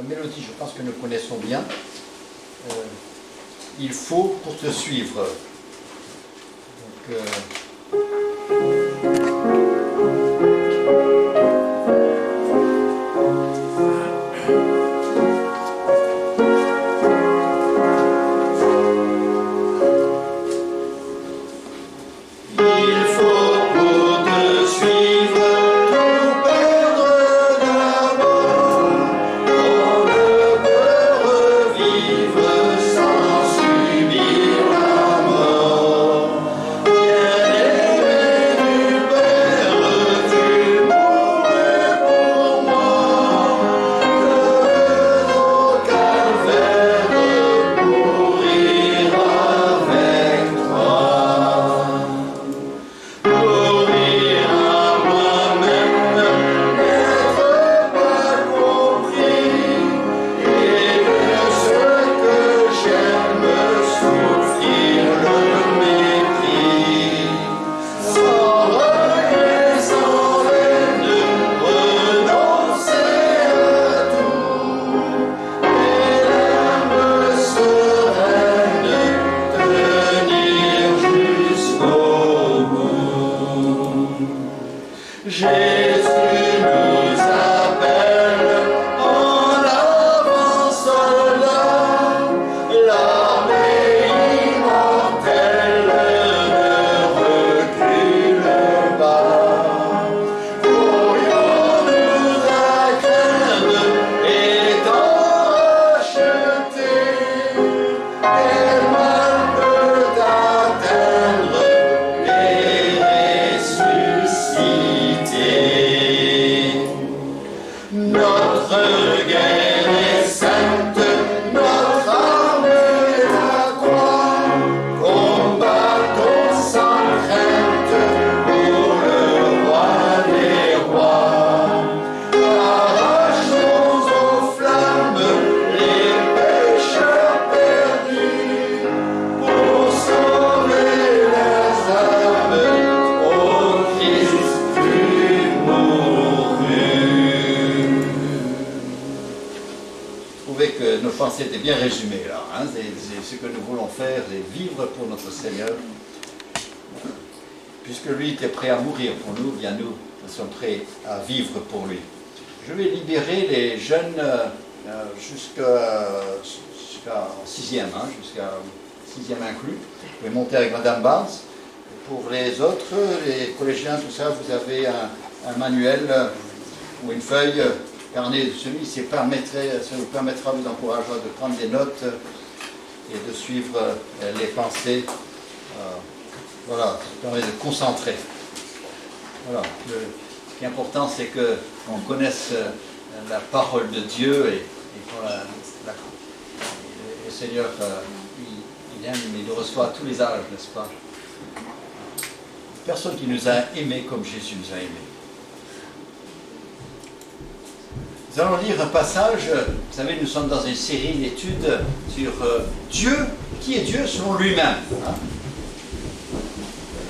mélodie, je pense que nous connaissons bien. Il faut pour te suivre. Donc, c'était bien résumé là, hein. C'est ce que nous voulons faire, c'est vivre pour notre Seigneur. Puisque lui était prêt à mourir pour nous, bien nous sommes prêts à vivre pour lui. Je vais libérer les jeunes jusqu'à 6e, hein, jusqu'à 6e inclus. Vous pouvez monter avec Madame Barnes. Pour les autres, les collégiens, tout ça, vous avez un manuel ou une feuille. Carnet de celui, ça vous permettra, vous encouragera de prendre des notes et de suivre les pensées. Voilà, ça permet de concentrer. Voilà. Ce qui est important, c'est qu'on connaisse la parole de Dieu et le Seigneur, il aime, il nous reçoit à tous les âges, n'est-ce pas? Personne qui nous a aimés comme Jésus nous a aimés. Nous allons lire un passage, vous savez, nous sommes dans une série d'études sur Dieu, qui est Dieu selon lui-même. Hein.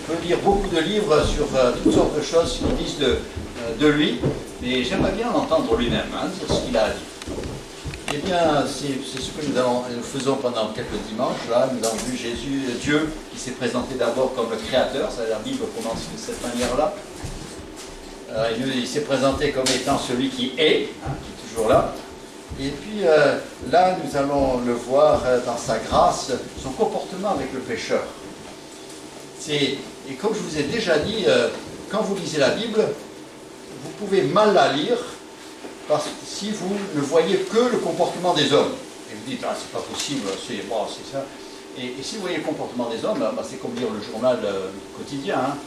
On peut lire beaucoup de livres sur toutes sortes de choses qui disent de lui, mais j'aimerais bien l'entendre lui-même, hein, sur ce qu'il a à dire. Eh bien, c'est ce que nous faisons pendant quelques dimanches. Là, nous avons vu Jésus, Dieu, qui s'est présenté d'abord comme le Créateur, ça, la Bible commence de cette manière-là. Il s'est présenté comme étant celui qui est, hein, qui est toujours là. Et puis là, nous allons le voir dans sa grâce, son comportement avec le pécheur. Et comme je vous ai déjà dit, quand vous lisez la Bible, vous pouvez mal la lire parce que si vous ne voyez que le comportement des hommes. Et vous dites, ah, c'est pas possible, c'est ça. Et si vous voyez le comportement des hommes, bah, c'est comme lire le journal quotidien. Hein.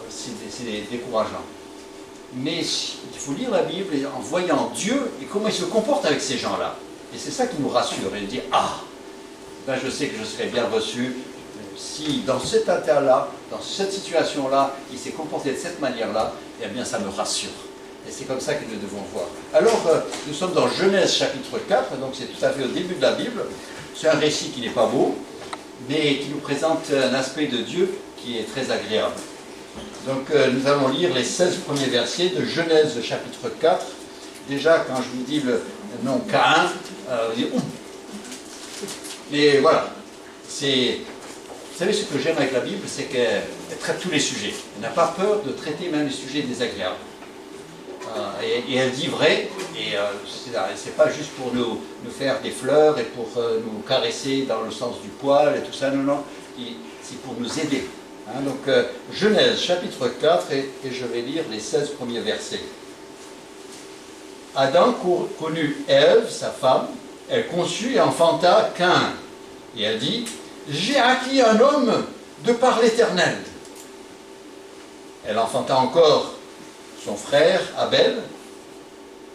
C'est décourageant. Mais il faut lire la Bible en voyant Dieu et comment il se comporte avec ces gens-là. Et c'est ça qui nous rassure. Et dire, ah, ben je sais que je serai bien reçu si dans cet état-là, dans cette situation-là, il s'est comporté de cette manière-là, eh bien ça me rassure. Et c'est comme ça que nous devons voir. Alors, nous sommes dans Genèse chapitre 4, donc c'est tout à fait au début de la Bible. C'est un récit qui n'est pas beau, mais qui nous présente un aspect de Dieu qui est très agréable. Donc nous allons lire les 16 premiers versets de Genèse chapitre 4 déjà, quand je vous dis le nom Caïn, vous dites, ouh. Mais voilà, c'est... Vous savez, ce que j'aime avec la Bible, c'est qu'elle traite tous les sujets. Elle n'a pas peur de traiter même les sujets désagréables. Et elle dit vrai, et c'est pas juste pour nous faire des fleurs et pour nous caresser dans le sens du poil et tout ça, non, non, c'est pour nous aider. Hein, donc, Genèse chapitre 4, et je vais lire les 16 premiers versets. Adam connut Ève, sa femme, elle conçut et enfanta Caïn. Et elle dit, j'ai acquis un homme de par l'Éternel. Elle enfanta encore son frère Abel.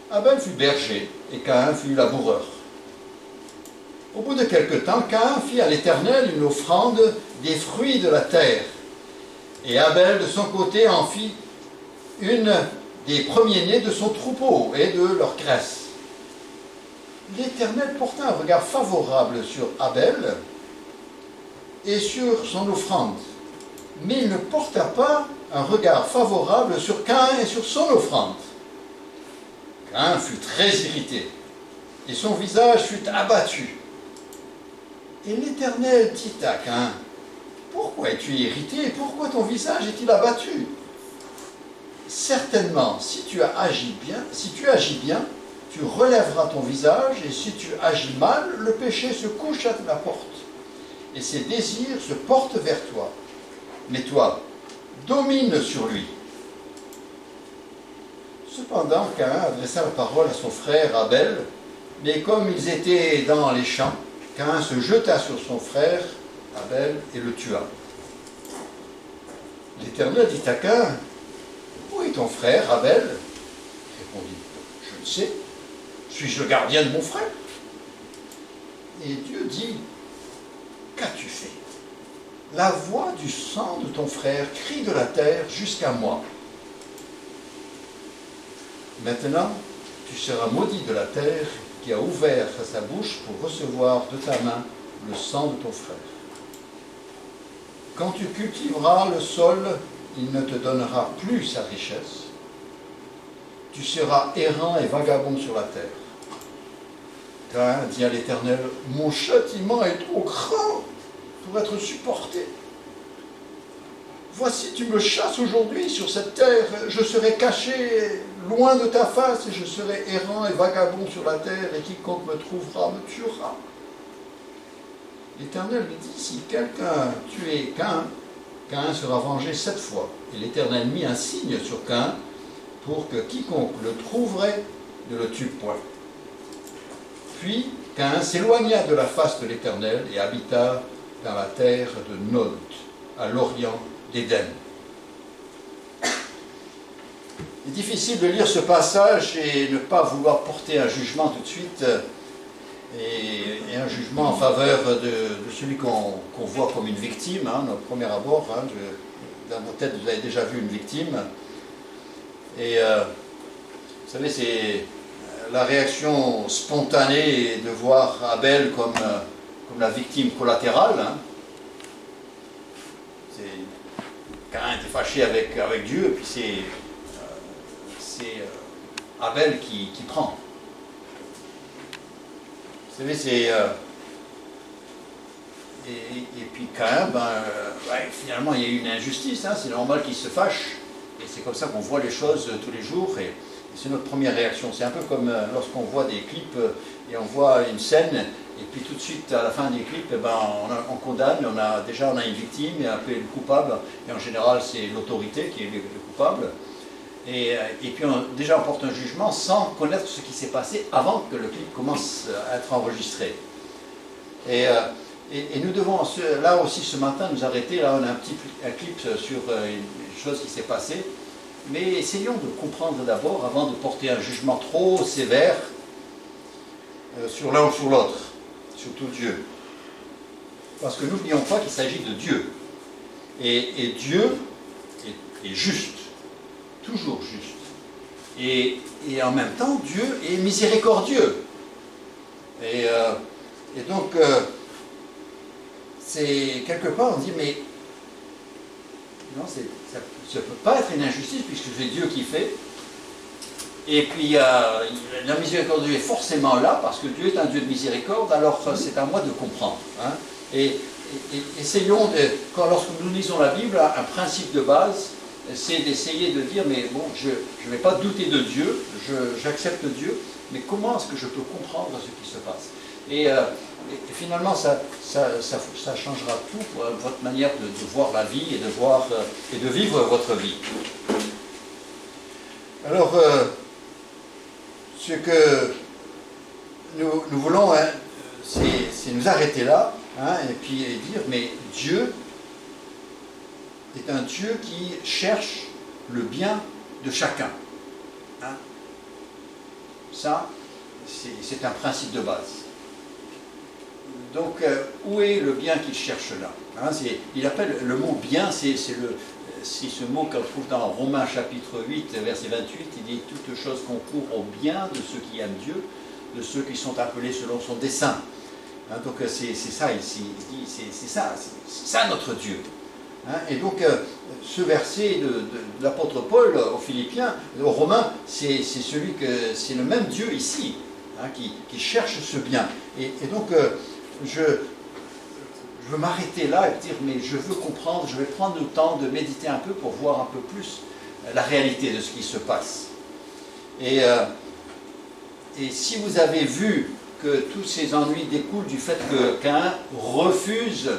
Abel fut berger et Caïn fut laboureur. Au bout de quelque temps, Caïn fit à l'Éternel une offrande des fruits de la terre. Et Abel, de son côté, en fit une des premiers-nés de son troupeau et de leur graisse. L'Éternel porta un regard favorable sur Abel et sur son offrande, mais il ne porta pas un regard favorable sur Caïn et sur son offrande. Caïn fut très irrité, et son visage fut abattu. Et l'Éternel dit à Caïn, « Pourquoi es-tu irrité et pourquoi ton visage est-il abattu? Certainement, si tu agis bien, tu relèveras ton visage, et si tu agis mal, le péché se couche à la porte, et ses désirs se portent vers toi. Mais toi, domine sur lui. » Cependant, Caïn adressa la parole à son frère Abel, mais comme ils étaient dans les champs, Caïn se jeta sur son frère Abel et le tua. L'Éternel dit à Caïn, « Où est ton frère Abel ?» Il répondit, « Je ne sais. Suis-je le gardien de mon frère ?» Et Dieu dit, « Qu'as-tu fait? La voix du sang de ton frère crie de la terre jusqu'à moi. Maintenant, tu seras maudit de la terre qui a ouvert sa bouche pour recevoir de ta main le sang de ton frère. Quand tu cultiveras le sol, il ne te donnera plus sa richesse. Tu seras errant et vagabond sur la terre. » Caïn dit à l'Éternel, « Mon châtiment est trop grand pour être supporté. Voici, tu me chasses aujourd'hui sur cette terre, je serai caché loin de ta face, et je serai errant et vagabond sur la terre, et quiconque me trouvera me tuera. » L'Éternel lui dit, « Si quelqu'un tuait Caïn, Caïn sera vengé 7 fois. » Et l'Éternel mit un signe sur Caïn, pour que quiconque le trouverait ne le tue point. Puis Caïn s'éloigna de la face de l'Éternel et habita dans la terre de Nod, à l'orient d'Éden. Il est difficile de lire ce passage et ne pas vouloir porter un jugement tout de suite, et un jugement en faveur de celui qu'on voit comme une victime, hein, au premier abord. Hein, dans vos têtes, vous avez déjà vu une victime. Et vous savez, c'est la réaction spontanée de voir Abel comme la victime collatérale. Hein. Caïn était fâché avec Dieu, et puis c'est Abel qui prend. Vous savez, c'est... et puis Caïn, finalement, il y a eu une injustice, hein, c'est normal qu'il se fâche, et c'est comme ça qu'on voit les choses tous les jours, et c'est notre première réaction. C'est un peu comme lorsqu'on voit des clips, et on voit une scène, et puis tout de suite, à la fin des clips, on condamne, on a une victime, et un peu le coupable, et en général, c'est l'autorité qui est le coupable. Et puis déjà on porte un jugement sans connaître ce qui s'est passé avant que le clip commence à être enregistré. Et nous devons là aussi ce matin nous arrêter. Là on a un clip sur une chose qui s'est passée, mais essayons de comprendre d'abord avant de porter un jugement trop sévère sur l'un ou sur l'autre, surtout Dieu. Parce que n'oublions pas qu'il s'agit de Dieu. Et Dieu est juste. Toujours juste. Et en même temps, Dieu est miséricordieux. Et donc, c'est quelque part, on dit, mais non, ça ne peut pas être une injustice puisque c'est Dieu qui fait. Et puis la miséricorde de Dieu est forcément là, parce que Dieu est un Dieu de miséricorde, alors c'est à moi de comprendre. Hein. Et essayons, lorsque nous lisons la Bible, un principe de base, c'est d'essayer de dire, mais bon, je ne vais pas douter de Dieu, j'accepte Dieu, mais comment est-ce que je peux comprendre ce qui se passe? Et finalement, ça changera tout pour votre manière de voir la vie et de vivre votre vie. Alors, ce que nous voulons, hein, c'est nous arrêter là, hein, et puis dire, mais Dieu est un Dieu qui cherche le bien de chacun. Hein. Ça, c'est un principe de base. Donc, où est le bien qu'il cherche là, hein, il appelle le mot bien, c'est ce mot qu'on trouve dans Romains chapitre 8, verset 28, il dit « Toutes choses concourent au bien de ceux qui aiment Dieu, de ceux qui sont appelés selon son dessein. Hein, » donc c'est ça ici, il dit c'est ça notre Dieu. Hein, et donc ce verset de l'apôtre Paul aux Philippiens, aux Romains, c'est le même Dieu ici, hein, qui cherche ce bien. Et donc je veux m'arrêter là et dire, mais je veux comprendre, je vais prendre le temps de méditer un peu pour voir un peu plus la réalité de ce qui se passe. Et si vous avez vu que tous ces ennuis découlent du fait que Caïn refuse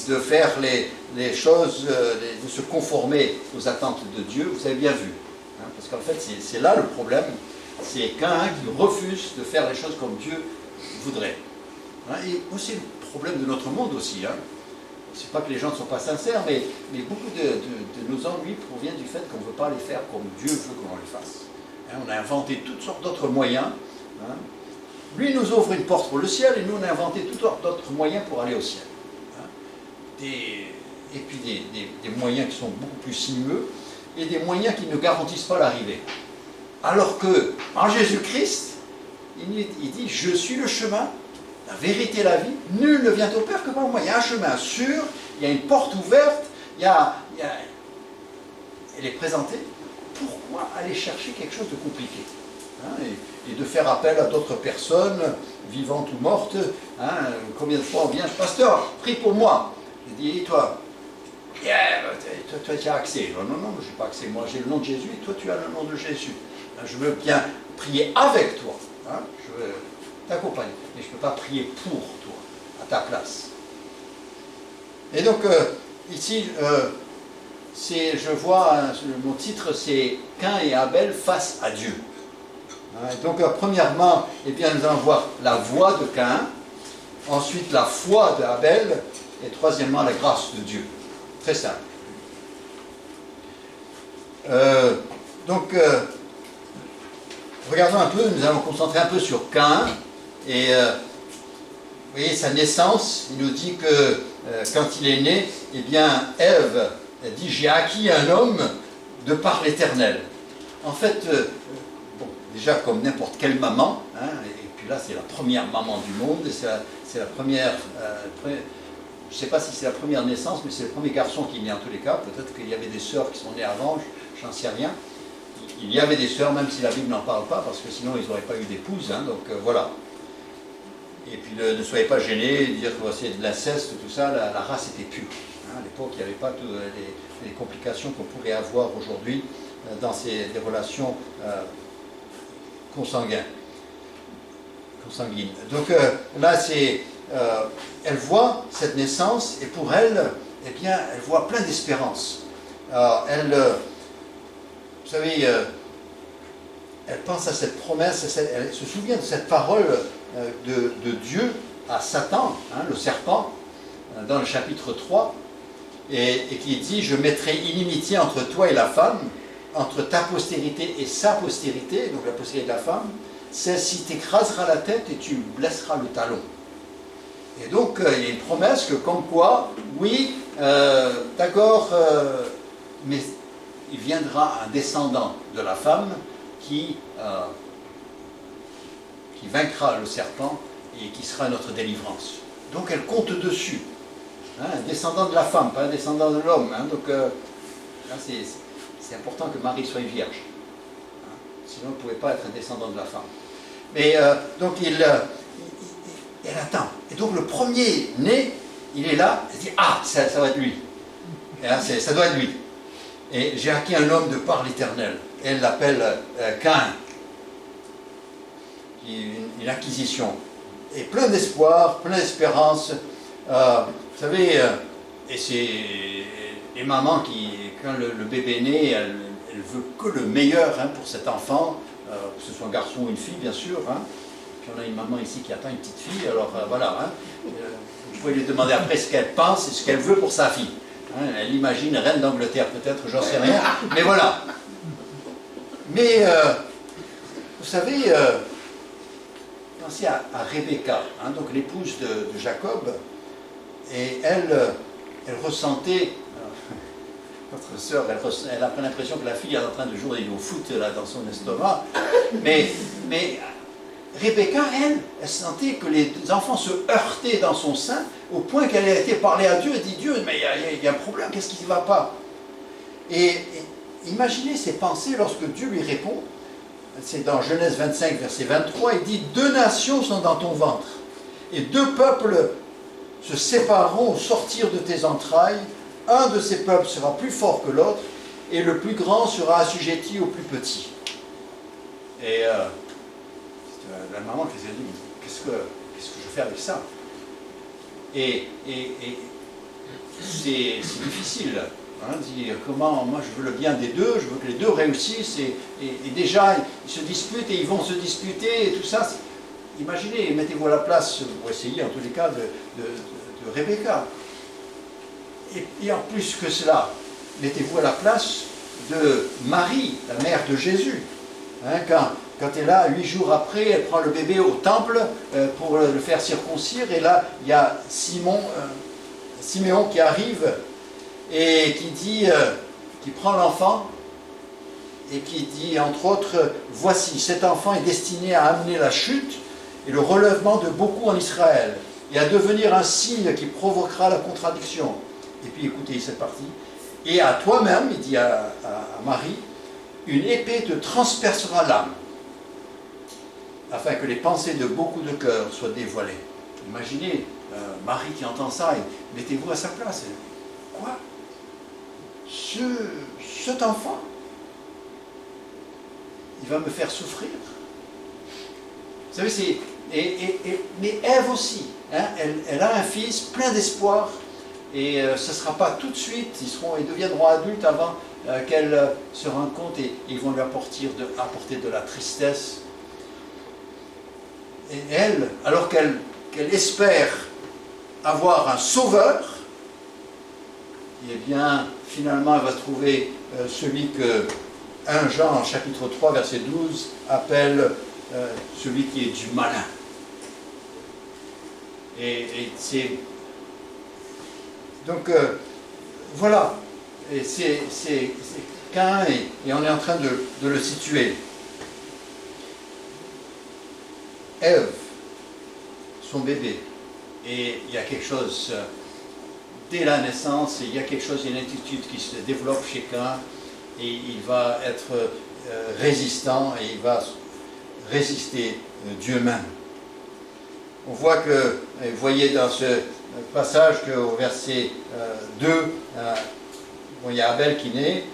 de faire les choses, de se conformer aux attentes de Dieu, vous avez bien vu. Hein, parce qu'en fait, c'est là le problème, c'est Caïn qui refuse de faire les choses comme Dieu voudrait. Hein, et aussi le problème de notre monde aussi. Hein. C'est pas que les gens ne sont pas sincères, mais beaucoup de nos ennuis proviennent du fait qu'on ne veut pas les faire comme Dieu veut qu'on les fasse. Hein, on a inventé toutes sortes d'autres moyens. Hein. Lui nous ouvre une porte pour le ciel, et nous on a inventé toutes sortes d'autres moyens pour aller au ciel. Hein. Et puis des moyens qui sont beaucoup plus sinueux, et des moyens qui ne garantissent pas l'arrivée. Alors que, en Jésus-Christ, il dit « Je suis le chemin, la vérité et la vie, nul ne vient au Père que par moi. » Il y a un chemin sûr, il y a une porte ouverte, elle est présentée. Pourquoi aller chercher quelque chose de compliqué, hein, et de faire appel à d'autres personnes, vivantes ou mortes, hein, combien de fois on vient, pasteur, prie pour moi. Il dit, toi, toi tu as accès. Non, je n'ai pas accès. Moi j'ai le nom de Jésus et toi tu as le nom de Jésus. Je veux bien prier avec toi. Hein, je veux t'accompagner. Mais je ne peux pas prier pour toi, à ta place. Et donc, ici, je vois, mon titre, c'est « Caïn et Abel face à Dieu ». Donc, premièrement, eh bien, nous allons voir la voix de Caïn, ensuite la foi d'Abel, et troisièmement, la grâce de Dieu. Très simple. Regardons un peu, nous allons concentrer un peu sur Caïn. Et vous voyez, sa naissance, il nous dit que quand il est né, eh bien, Ève dit « J'ai acquis un homme de par l'Éternel ». En fait, bon, déjà comme n'importe quelle maman, hein, et puis là c'est la première maman du monde, c'est la première, je ne sais pas si c'est la première naissance, mais c'est le premier garçon qui est né en tous les cas. Peut-être qu'il y avait des sœurs qui sont nées avant, j'en sais rien. Il y avait des sœurs, même si la Bible n'en parle pas, parce que sinon ils n'auraient pas eu d'épouse, hein, donc voilà. Et puis ne soyez pas gênés, dire que c'est de l'inceste, tout ça, la race était pure. Hein, à l'époque, il n'y avait pas toutes les complications qu'on pourrait avoir aujourd'hui dans des relations consanguines. Donc là, elle voit cette naissance, et pour elle, eh bien, elle voit plein d'espérance. Vous savez, elle pense à cette promesse, elle se souvient de cette parole de Dieu à Satan, hein, le serpent, dans le chapitre 3, et qui dit « Je mettrai inimitié entre toi et la femme, entre ta postérité et sa postérité », donc la postérité de la femme, « celle-ci t'écrasera la tête et tu blesseras le talon ». Et donc, il y a une promesse que comme quoi, oui, d'accord, mais il viendra un descendant de la femme qui vaincra le serpent et qui sera notre délivrance. Donc elle compte dessus. Hein, un descendant de la femme, pas un descendant de l'homme. Hein, donc là, c'est important que Marie soit vierge. Hein, sinon il ne pouvait pas être descendant de la femme. Mais donc elle attend. Et donc le premier-né, il est là, il dit « Ah, ça va être lui. Ça doit être lui. » Et j'ai acquis un homme de par l'Éternel. Elle l'appelle Caïn. Une acquisition. Et plein d'espoir, plein d'espérance. Vous savez, et c'est les mamans qui, quand le bébé naît, elle veut que le meilleur pour cet enfant, que ce soit un garçon ou une fille, bien sûr. Puis on a une maman ici qui attend une petite fille, alors voilà. Vous pouvez lui demander après ce qu'elle pense et ce qu'elle veut pour sa fille. Elle imagine reine d'Angleterre, peut-être, j'en sais rien, mais voilà. Mais, vous savez, pensez à Rebecca, donc l'épouse de Jacob, et elle ressentait, votre sœur, elle a pris l'impression que la fille est en train de jouer au foot là, dans son estomac, mais Rebecca, elle sentait que les enfants se heurtaient dans son sein, au point qu'elle a été parler à Dieu et dit « Dieu, mais il y a un problème, qu'est-ce qui ne va pas ?» Et imaginez ses pensées lorsque Dieu lui répond. C'est dans Genèse 25, verset 23, il dit « Deux nations sont dans ton ventre, et deux peuples se sépareront au sortir de tes entrailles. Un de ces peuples sera plus fort que l'autre, et le plus grand sera assujetti au plus petit. » Et la maman qui s'est dit « Qu'est-ce que je fais avec ça ?» Et c'est difficile. Dire comment, moi je veux le bien des deux, je veux que les deux réussissent, et déjà ils se disputent et ils vont se disputer et tout ça. Imaginez, mettez-vous à la place, pour essayer en tous les cas, de Rebecca. Et en plus que cela, mettez-vous à la place de Marie, la mère de Jésus. Quand elle est là, 8 jours après, elle prend le bébé au temple pour le faire circoncire, et là il y a Siméon qui arrive et qui prend l'enfant et qui dit entre autres « Voici, cet enfant est destiné à amener la chute et le relèvement de beaucoup en Israël et à devenir un signe qui provoquera la contradiction. » Et puis écoutez cette partie. « Et à toi-même, il dit à Marie, une épée te transpercera l'âme afin que les pensées de beaucoup de cœurs soient dévoilées. » Imaginez Marie qui entend ça et mettez-vous à sa place. Quoi ? Cet enfant, il va me faire souffrir. Vous savez, mais Ève aussi, elle a un fils plein d'espoir, et ce ne sera pas tout de suite, ils deviendront adultes avant qu'elle se rende compte, et ils vont lui apporter de la tristesse. Et elle, alors qu'elle espère avoir un sauveur, et bien, finalement, elle va trouver celui que 1 Jean, chapitre 3, verset 12, appelle celui qui est du malin. Et c'est... Donc, voilà. Et c'est Caïn, et on est en train de le situer. Ève, son bébé, et il y a quelque chose... Dès la naissance, il y a quelque chose, il y a une attitude qui se développe chez Caïn, et il va être résistant, et il va résister Dieu même. On voit que, vous voyez dans ce passage qu'au verset 2, il y a Abel qui naît,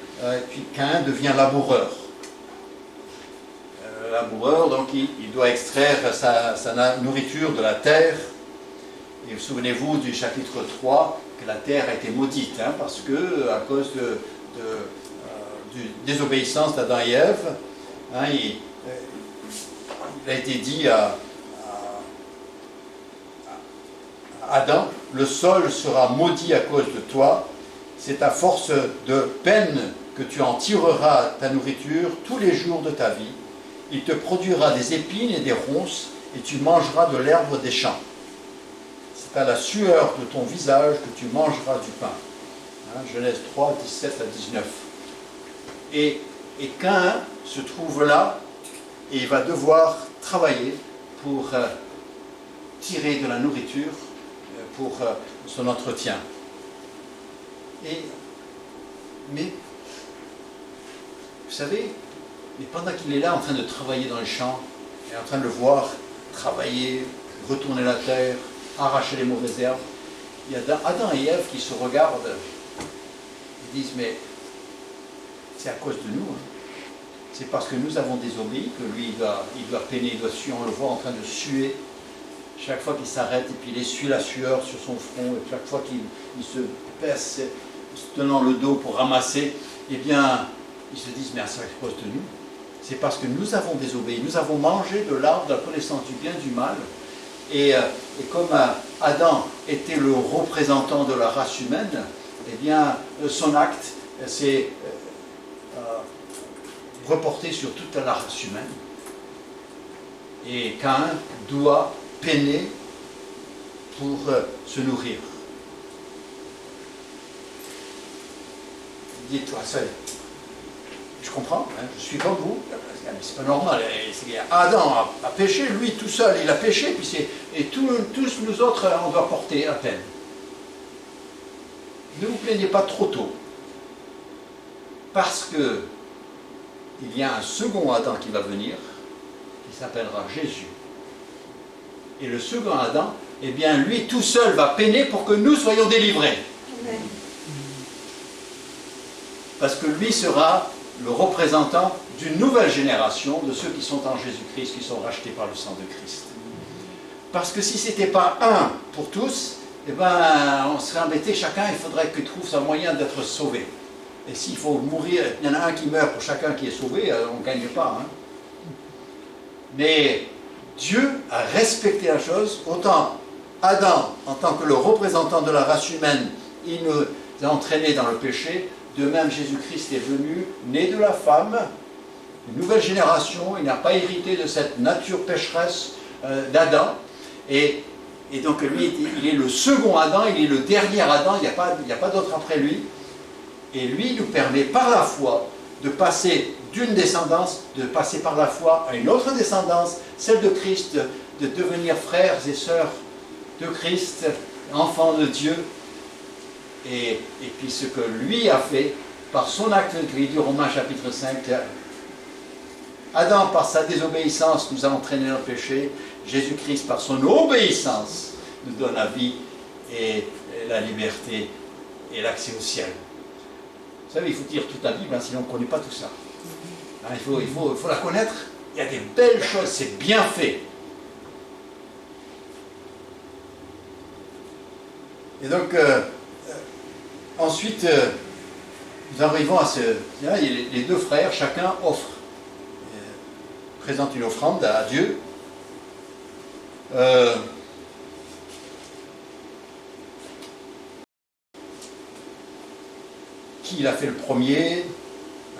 puis Caïn devient laboureur. Laboureur, donc il doit extraire sa nourriture de la terre. Et vous souvenez-vous du chapitre 3, que la terre a été maudite, parce que, à cause de désobéissance d'Adam et Ève, il a été dit à Adam, le sol sera maudit à cause de toi, c'est à force de peine que tu en tireras ta nourriture tous les jours de ta vie, il te produira des épines et des ronces, et tu mangeras de l'herbe des champs. C'est à la sueur de ton visage que tu mangeras du pain. Genèse 3, 17 à 19. Et Caïn se trouve là, et il va devoir travailler pour tirer de la nourriture pour son entretien. Mais, vous savez, Et pendant qu'il est là en train de travailler dans les champs, et en train de le voir travailler, retourner la terre, arracher les mauvaises herbes, il y a Adam et Ève qui se regardent. Ils disent, mais c'est à cause de nous. Hein. C'est parce que nous avons désobéi que lui, il doit peiner, il doit suer. On le voit en train de suer. Chaque fois qu'il s'arrête, et puis il essuie la sueur sur son front, et chaque fois qu'il se baisse, se tenant le dos pour ramasser, eh bien, ils se disent, mais c'est à cause de nous. C'est parce que nous avons désobéi. Nous avons mangé de l'arbre de la connaissance du bien et du mal. Et comme Adam était le représentant de la race humaine, eh bien, son acte s'est reporté sur toute la race humaine. Et Caïn doit peiner pour se nourrir. Dites-toi, ça, je comprends, hein, je suis comme vous, mais c'est pas normal. Adam a péché, lui tout seul, il a péché, et tous nous autres, on doit porter à peine. Ne vous plaignez pas trop tôt, parce que il y a un second Adam qui va venir, qui s'appellera Jésus. Et le second Adam, eh bien, lui tout seul va peiner pour que nous soyons délivrés. Amen. Parce que lui sera le représentant d'une nouvelle génération de ceux qui sont en Jésus-Christ, qui sont rachetés par le sang de Christ. Parce que si ce n'était pas un pour tous, eh ben, on serait embêté, chacun, il faudrait qu'il trouve son moyen d'être sauvé. Et s'il faut mourir, il y en a un qui meurt pour chacun qui est sauvé, on ne gagne pas. Hein. Mais Dieu a respecté la chose, autant Adam, en tant que le représentant de la race humaine, il nous a entraînés dans le péché, de même Jésus-Christ est venu, né de la femme, une nouvelle génération, il n'a pas hérité de cette nature pécheresse d'Adam, et donc lui, il est le second Adam, il est le dernier Adam, il n'y a pas d'autre après lui, et lui nous permet par la foi de passer d'une descendance, de passer par la foi à une autre descendance, celle de Christ, de devenir frères et sœurs de Christ, enfants de Dieu, et puis ce que lui a fait par son acte, il dit Romains chapitre 5, Adam par sa désobéissance nous a entraînés dans le péché, Jésus-Christ par son obéissance nous donne la vie et la liberté et l'accès au ciel. Vous savez, il faut lire toute la Bible, hein, sinon on ne connaît pas tout ça. Hein, il faut la connaître, il y a des belles choses, c'est bien fait. Et donc, ensuite, nous arrivons à ce... Les deux frères, chacun offre, présente une offrande à Dieu. Qui l'a fait le premier?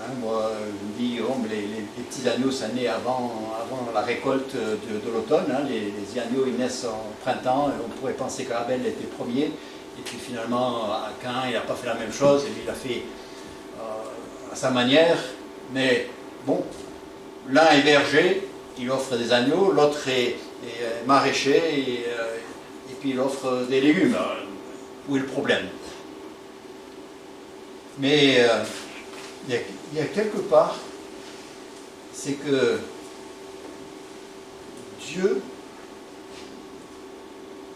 Hein, moi, je me dis, oh, les petits agneaux, ça naît avant la récolte de l'automne. Hein, les agneaux, ils naissent en printemps. Et on pourrait penser qu'Abel était premier. Et puis finalement, Caïn, il n'a pas fait la même chose. Et lui, il a fait à sa manière. Mais bon, l'un est berger, il offre des agneaux. L'autre est maraîcher, et puis il offre des légumes. Où est le problème? Mais il y a quelque part, c'est que Dieu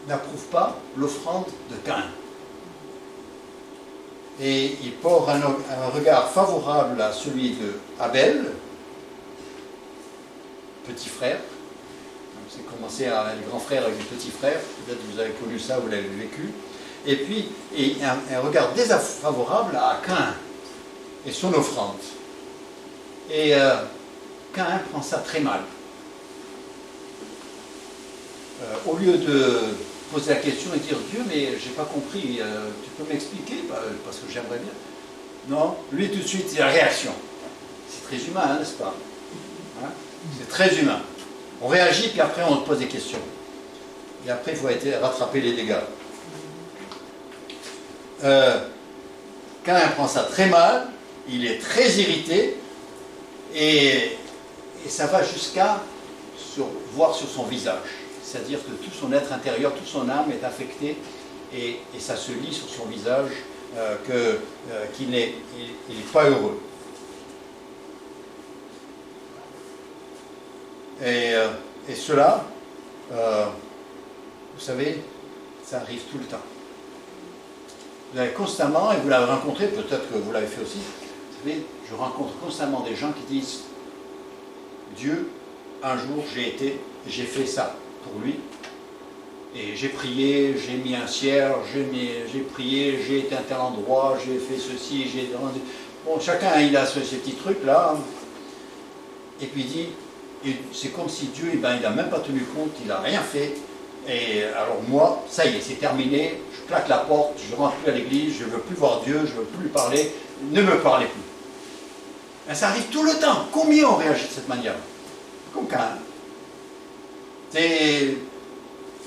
n'approuve pas l'offrande de Caïn. Et il porte un regard favorable à celui de Abel, petit frère. C'est commencé à les grands frères avec les petits frères, peut-être que vous avez connu ça, vous l'avez vécu. Et puis, un regard défavorable à Caïn et son offrande. Et Caïn prend ça très mal. Au lieu de poser la question et dire Dieu, mais j'ai pas compris, tu peux m'expliquer parce que j'aimerais bien. Non, lui tout de suite, c'est la réaction. C'est très humain, hein, n'est-ce pas? Hein? C'est très humain. On réagit, puis après on pose des questions. Et après, il faut rattraper les dégâts. Caïn prend ça très mal, il est très irrité, et ça va jusqu'à voir sur son visage. C'est-à-dire que tout son être intérieur, toute son âme est affectée, et ça se lit sur son visage qu'il n'est pas heureux. Et cela, vous savez, ça arrive tout le temps. Vous avez constamment, et vous l'avez rencontré, peut-être que vous l'avez fait aussi, vous savez, je rencontre constamment des gens qui disent Dieu, un jour j'ai fait ça pour lui, et j'ai prié, j'ai mis un cierge, j'ai prié, j'ai été à tel endroit, j'ai fait ceci, j'ai rendu. Bon, chacun il a ces petits trucs là, et puis il dit, c'est comme si Dieu, il n'a même pas tenu compte, il n'a rien fait. Et alors moi, ça y est, c'est terminé, je claque la porte, je ne rentre plus à l'église, je ne veux plus voir Dieu, je ne veux plus lui parler, ne me parlez plus. Et ça arrive tout le temps. Combien on réagit de cette manière? Comme Caïn.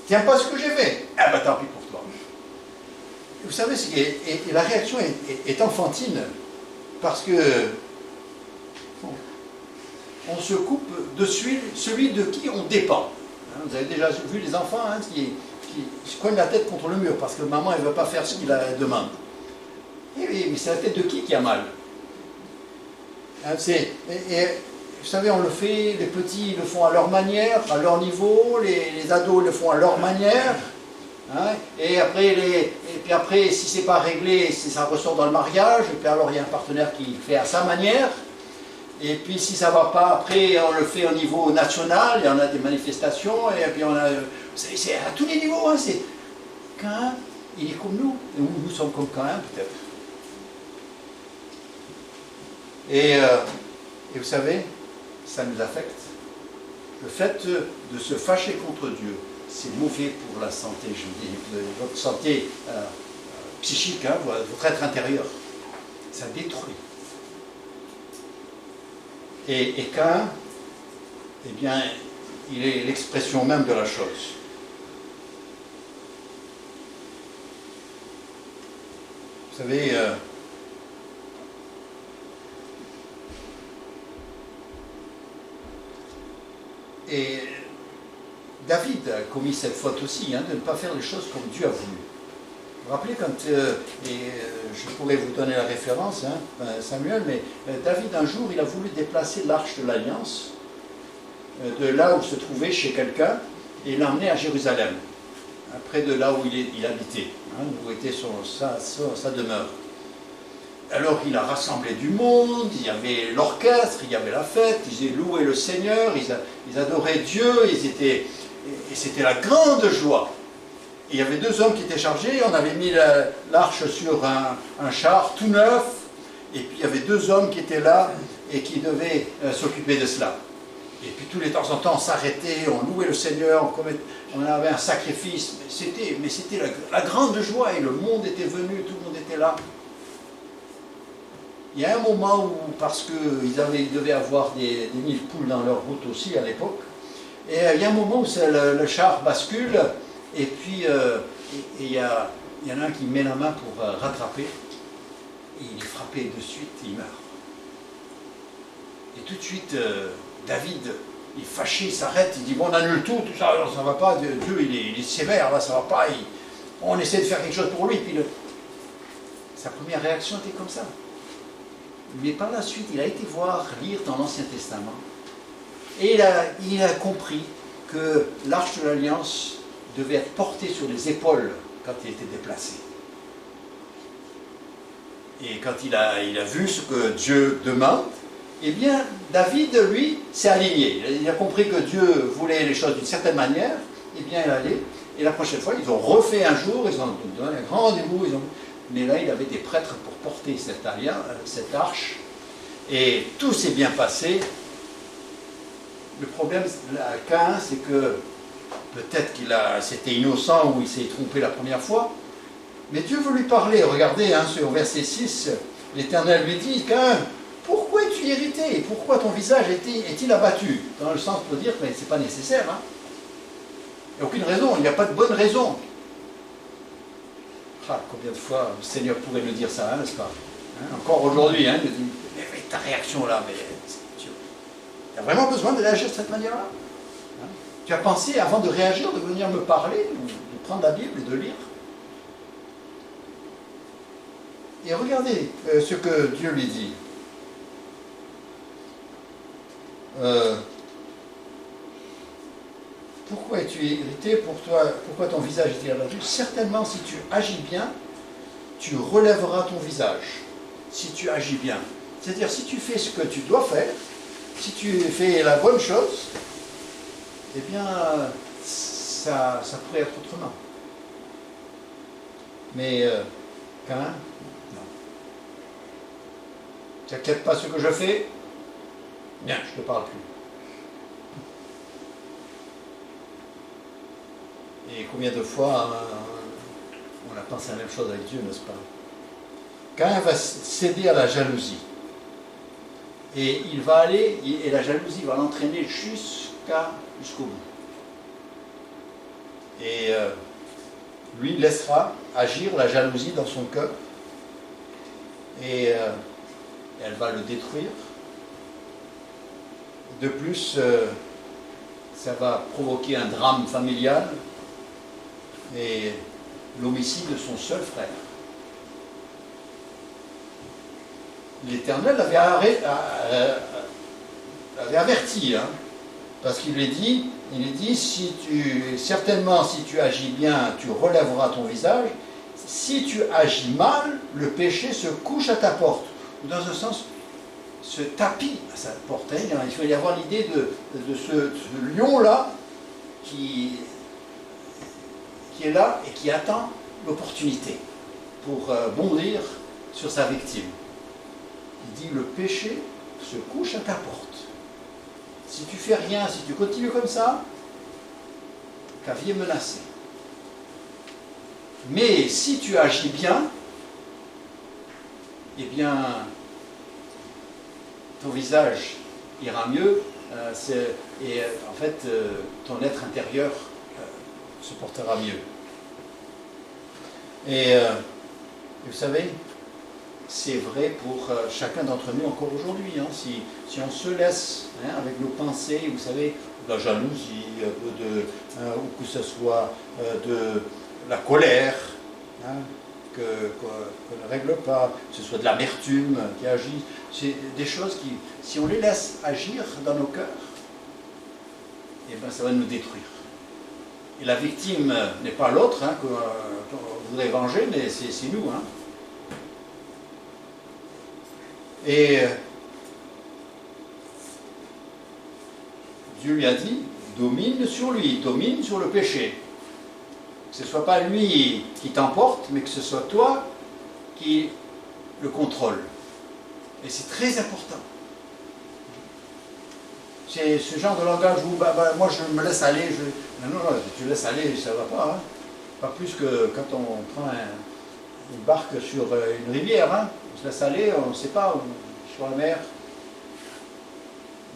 Tiens pas ce que j'ai fait. Ah ben tant pis pour toi. Vous savez, et la réaction est enfantine, parce que bon, on se coupe de celui de qui on dépend. Vous avez déjà vu les enfants qui se cognent la tête contre le mur parce que maman elle ne veut pas faire ce qu'il demande. Et oui, mais c'est la tête de qui a mal? Vous savez, on le fait, les petits le font à leur manière, à leur niveau, les ados le font à leur manière. Et après, si c'est pas réglé, ça ressort dans le mariage, et puis alors il y a un partenaire qui le fait à sa manière. Et puis si ça ne va pas, après on le fait au niveau national, et on a des manifestations, et puis on a... C'est à tous les niveaux, c'est... Caïn, il est comme nous, et nous sommes comme Caïn peut-être. Et vous savez, ça nous affecte. Le fait de se fâcher contre Dieu, c'est mauvais pour la santé, je vous dis, votre santé psychique, votre être intérieur. Ça détruit. Et Caïn, eh bien, il est l'expression même de la chose. Vous savez, et David a commis cette faute aussi, de ne pas faire les choses comme Dieu a voulu. Vous vous rappelez quand, je pourrais vous donner la référence, Samuel, mais David un jour, il a voulu déplacer l'arche de l'Alliance de là où se trouvait chez quelqu'un et l'emmener à Jérusalem, près de là où il habitait, où était sa demeure. Alors il a rassemblé du monde, il y avait l'orchestre, il y avait la fête, ils louaient le Seigneur, ils adoraient Dieu, et c'était la grande joie. Et il y avait deux hommes qui étaient chargés, on avait mis l'arche sur un char tout neuf, et puis il y avait deux hommes qui étaient là et qui devaient s'occuper de cela. Et puis tous les temps en temps on s'arrêtait, on louait le Seigneur, on avait un sacrifice, mais c'était la grande joie, et le monde était venu, tout le monde était là. Il y a un moment où, parce qu'ils devaient avoir des nids de poules dans leur route aussi à l'époque, et il y a un moment où le char bascule, et puis il y en a un qui met la main pour rattraper, et il est frappé de suite, et il meurt. Et tout de suite, David, il est fâché, il s'arrête, il dit bon, on annule tout ça, alors ça ne va pas, Dieu il est sévère, là ça ne va pas, on essaie de faire quelque chose pour lui, puis sa première réaction était comme ça. Mais par la suite, il a été lire dans l'Ancien Testament, et il a compris que l'arche de l'Alliance devait être portée sur les épaules quand il était déplacé. Et quand il a vu ce que Dieu demande, eh bien, David, lui, s'est aligné. Il a compris que Dieu voulait les choses d'une certaine manière, eh bien, il allait. Et la prochaine fois, ils ont refait un jour, ils ont donné un grand rendez-vous, mais là, il avait des prêtres pour porter cette arche, et tout s'est bien passé. Le problème à Caïn, c'est que peut-être c'était innocent ou il s'est trompé la première fois, mais Dieu veut lui parler. Regardez, sur verset 6, l'Éternel lui dit, Caïn, pourquoi es-tu irrité? Pourquoi ton visage est-il abattu? Dans le sens pour dire que ce n'est pas nécessaire. Il n'y a aucune raison, il n'y a pas de bonne raison. Combien de fois le Seigneur pourrait nous dire ça, n'est-ce pas? Encore aujourd'hui, il nous dit, mais ta réaction là, mais tu as vraiment besoin de réagir de cette manière-là? Tu as pensé, avant de réagir, de venir me parler, ou de prendre la Bible et de lire? Et regardez ce que Dieu lui dit. Pourquoi es-tu irrité? Pourquoi ton visage est abattu? Certainement, si tu agis bien, tu relèveras ton visage. Si tu agis bien. C'est-à-dire, si tu fais ce que tu dois faire, si tu fais la bonne chose, eh bien, ça pourrait être autrement. Mais, quand même, non. Tu n'acceptes pas ce que je fais? Bien, je ne te parle plus. Et combien de fois on a pensé la même chose avec Dieu, n'est-ce pas? Caïn va céder à la jalousie. Et il va aller, et la jalousie va l'entraîner jusqu'au bout. Et lui laissera agir la jalousie dans son cœur. Et elle va le détruire. De plus, ça va provoquer un drame familial et l'homicide de son seul frère. L'Éternel l'avait averti, hein, parce qu'il lui dit, certainement si tu agis bien, tu relèveras ton visage. Si tu agis mal, le péché se couche à ta porte. Ou dans un sens, se tapit à sa porte. Hein. Il faut y avoir l'idée de ce lion-là qui est là et qui attend l'opportunité pour bondir sur sa victime. Il dit, le péché se couche à ta porte. Si tu fais rien, si tu continues comme ça, ta vie est menacée. Mais si tu agis bien, eh bien, ton visage ira mieux, et en fait, ton être intérieur se portera mieux. Et vous savez, c'est vrai pour chacun d'entre nous encore aujourd'hui. Hein, si on se laisse, hein, avec nos pensées, vous savez, de la jalousie, ou que ce soit de la colère, hein, qu'on ne règle pas, que ce soit de l'amertume qui agit, c'est des choses qui, si on les laisse agir dans nos cœurs, eh bien ça va nous détruire. Et la victime n'est pas l'autre, hein, qu'on voudrait venger, mais c'est nous. Hein. Et Dieu lui a dit, domine sur lui, domine sur le péché. Que ce ne soit pas lui qui t'emporte, mais que ce soit toi qui le contrôle. Et c'est très important. C'est ce genre de langage où moi je me laisse aller. Non, tu laisses aller, ça ne va pas. Hein. Pas plus que quand on prend une barque sur une rivière. Hein. On se laisse aller, on ne sait pas, sur la mer.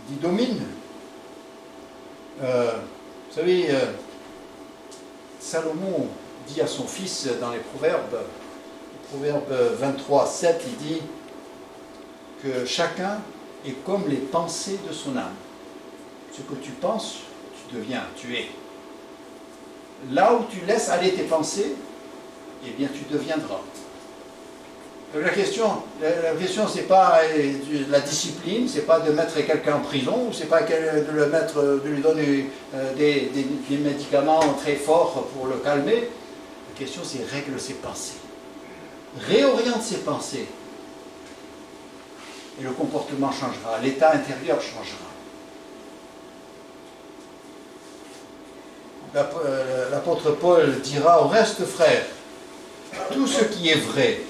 Il dit domine. Vous savez, Salomon dit à son fils dans les Proverbes, Proverbe 23, 7, il dit que chacun est comme les pensées de son âme. Ce que tu penses, tu deviens, tu es. Là où tu laisses aller tes pensées, eh bien tu deviendras. La question c'est pas la discipline, c'est pas de mettre quelqu'un en prison, c'est pas de lui donner des médicaments très forts pour le calmer. La question c'est règle ses pensées. Réoriente ses pensées. Et le comportement changera, l'état intérieur changera. L'apôtre Paul dira au reste, frères, tout ce qui est vrai,